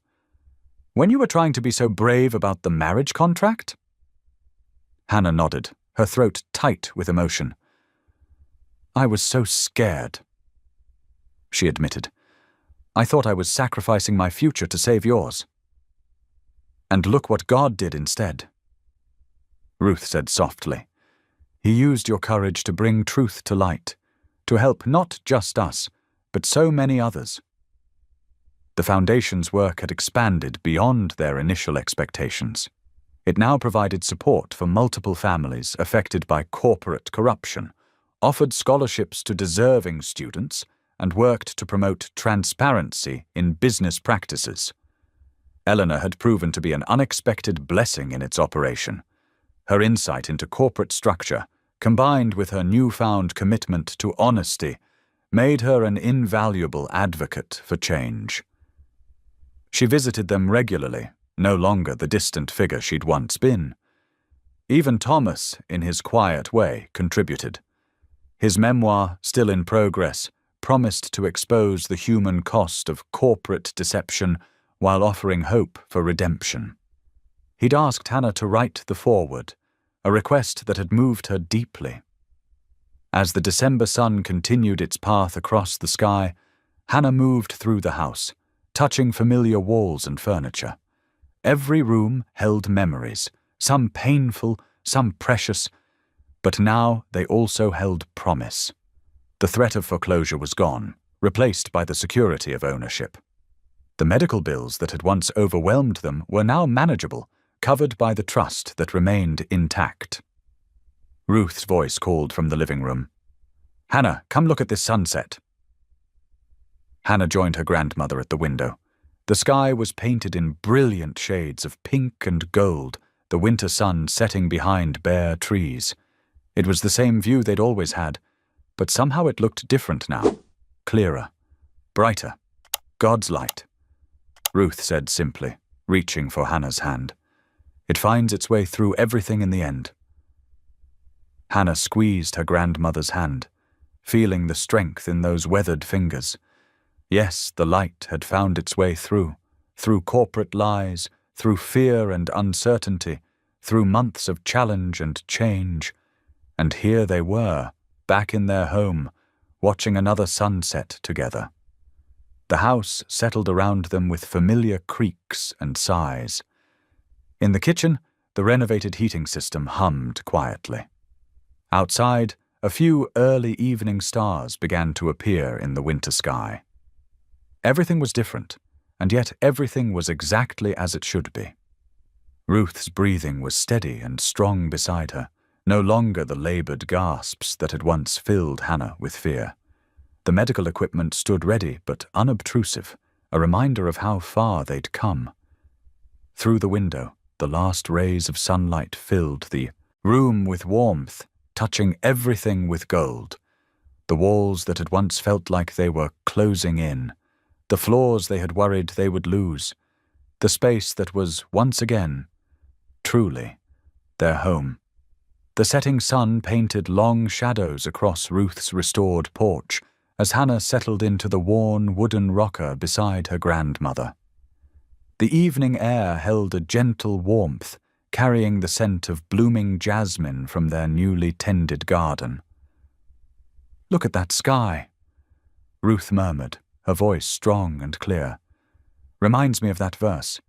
"When you were trying to be so brave about the marriage contract?" Hannah nodded, her throat tight with emotion. "I was so scared," she admitted. "I thought I was sacrificing my future to save yours. And look what God did instead." Ruth said softly, "He used your courage to bring truth to light, to help not just us, but so many others." The Foundation's work had expanded beyond their initial expectations. It now provided support for multiple families affected by corporate corruption, offered scholarships to deserving students, and worked to promote transparency in business practices. Eleanor had proven to be an unexpected blessing in its operation. Her insight into corporate structure, combined with her newfound commitment to honesty, made her an invaluable advocate for change. She visited them regularly, no longer the distant figure she'd once been. Even Thomas, in his quiet way, contributed. His memoir, still in progress, promised to expose the human cost of corporate deception while offering hope for redemption. He'd asked Hannah to write the foreword, a request that had moved her deeply. As the December sun continued its path across the sky, Hannah moved through the house, touching familiar walls and furniture. Every room held memories, some painful, some precious, but now they also held promise. The threat of foreclosure was gone, replaced by the security of ownership. The medical bills that had once overwhelmed them were now manageable, covered by the trust that remained intact. Ruth's voice called from the living room. "Hannah, come look at this sunset." Hannah joined her grandmother at the window. The sky was painted in brilliant shades of pink and gold, the winter sun setting behind bare trees. It was the same view they'd always had, but somehow it looked different now, clearer, brighter. "God's light," Ruth said simply, reaching for Hannah's hand. "It finds its way through everything in the end." Hannah squeezed her grandmother's hand, feeling the strength in those weathered fingers. Yes, the light had found its way through corporate lies, through fear and uncertainty, through months of challenge and change. And here they were, back in their home, watching another sunset together. The house settled around them with familiar creaks and sighs. In the kitchen, the renovated heating system hummed quietly. Outside, a few early evening stars began to appear in the winter sky. Everything was different, and yet everything was exactly as it should be. Ruth's breathing was steady and strong beside her, no longer the labored gasps that had once filled Hannah with fear. The medical equipment stood ready but unobtrusive, a reminder of how far they'd come. Through the window, the last rays of sunlight filled the room with warmth, touching everything with gold. The walls that had once felt like they were closing in, the floors they had worried they would lose, the space that was once again, truly, their home. The setting sun painted long shadows across Ruth's restored porch as Hannah settled into the worn wooden rocker beside her grandmother. The evening air held a gentle warmth, carrying the scent of blooming jasmine from their newly tended garden. "Look at that sky," Ruth murmured, her voice strong and clear. "Reminds me of that verse.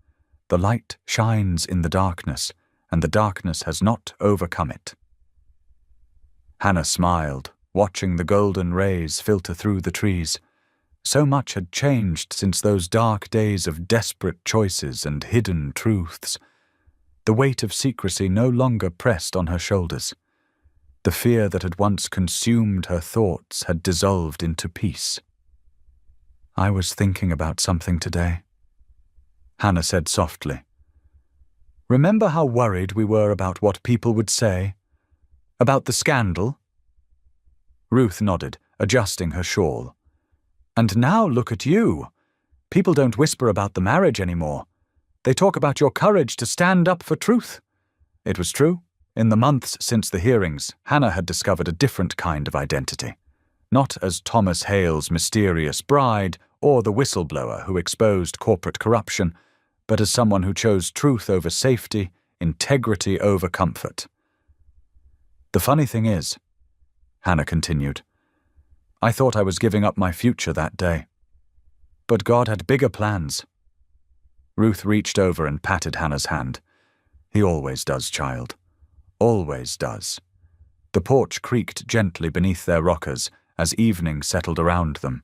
The light shines in the darkness, and the darkness has not overcome it." Hannah smiled, watching the golden rays filter through the trees. So much had changed since those dark days of desperate choices and hidden truths. The weight of secrecy no longer pressed on her shoulders. The fear that had once consumed her thoughts had dissolved into peace. "I was thinking about something today," Hannah said softly. "Remember how worried we were about what people would say? About the scandal?" Ruth nodded, adjusting her shawl. "And now look at you. People don't whisper about the marriage anymore. They talk about your courage to stand up for truth." It was true. In the months since the hearings, Hannah had discovered a different kind of identity. Not as Thomas Hale's mysterious bride or the whistleblower who exposed corporate corruption, but as someone who chose truth over safety, integrity over comfort. "The funny thing is," Hannah continued, "I thought I was giving up my future that day. But God had bigger plans." Ruth reached over and patted Hannah's hand. "He always does, child. Always does." The porch creaked gently beneath their rockers as evening settled around them.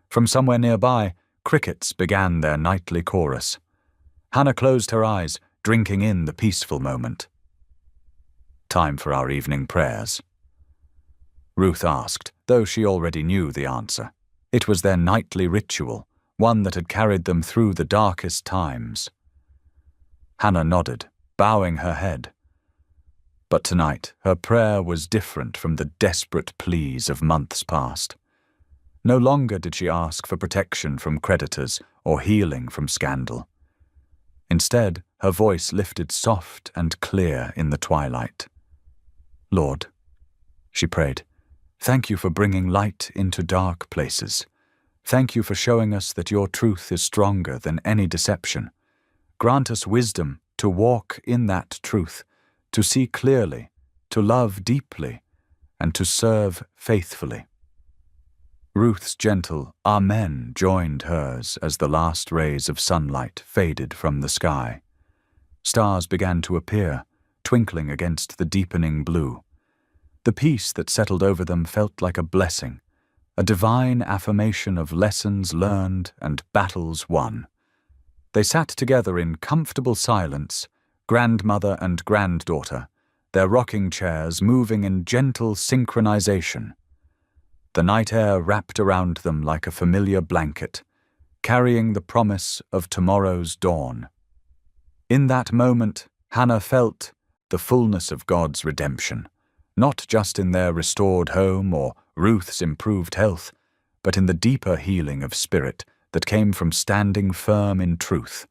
From somewhere nearby, crickets began their nightly chorus. Hannah closed her eyes, drinking in the peaceful moment. "Time for our evening prayers?" Ruth asked, though she already knew the answer. It was their nightly ritual, one that had carried them through the darkest times. Hannah nodded, bowing her head. But tonight, her prayer was different from the desperate pleas of months past. No longer did she ask for protection from creditors or healing from scandal. Instead, her voice lifted soft and clear in the twilight. "Lord," she prayed, "thank you for bringing light into dark places. Thank you for showing us that your truth is stronger than any deception. Grant us wisdom to walk in that truth, to see clearly, to love deeply, and to serve faithfully." Ruth's gentle Amen joined hers as the last rays of sunlight faded from the sky. Stars began to appear, twinkling against the deepening blue. The peace that settled over them felt like a blessing, a divine affirmation of lessons learned and battles won. They sat together in comfortable silence, grandmother and granddaughter, their rocking chairs moving in gentle synchronization. The night air wrapped around them like a familiar blanket, carrying the promise of tomorrow's dawn. In that moment, Hannah felt the fullness of God's redemption, not just in their restored home or Ruth's improved health, but in the deeper healing of spirit that came from standing firm in truth.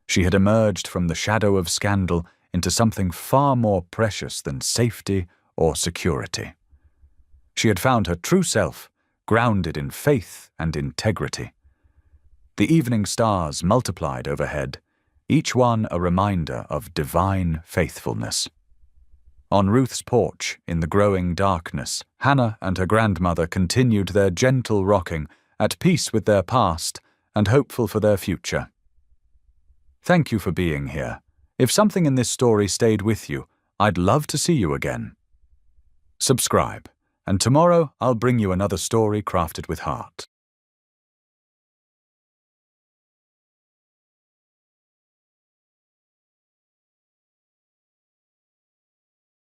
She had emerged from the shadow of scandal into something far more precious than safety or security. She had found her true self, grounded in faith and integrity. The evening stars multiplied overhead, each one a reminder of divine faithfulness. On Ruth's porch, in the growing darkness, Hannah and her grandmother continued their gentle rocking, at peace with their past and hopeful for their future. Thank you for being here. If something in this story stayed with you, I'd love to see you again. Subscribe, and tomorrow I'll bring you another story crafted with heart.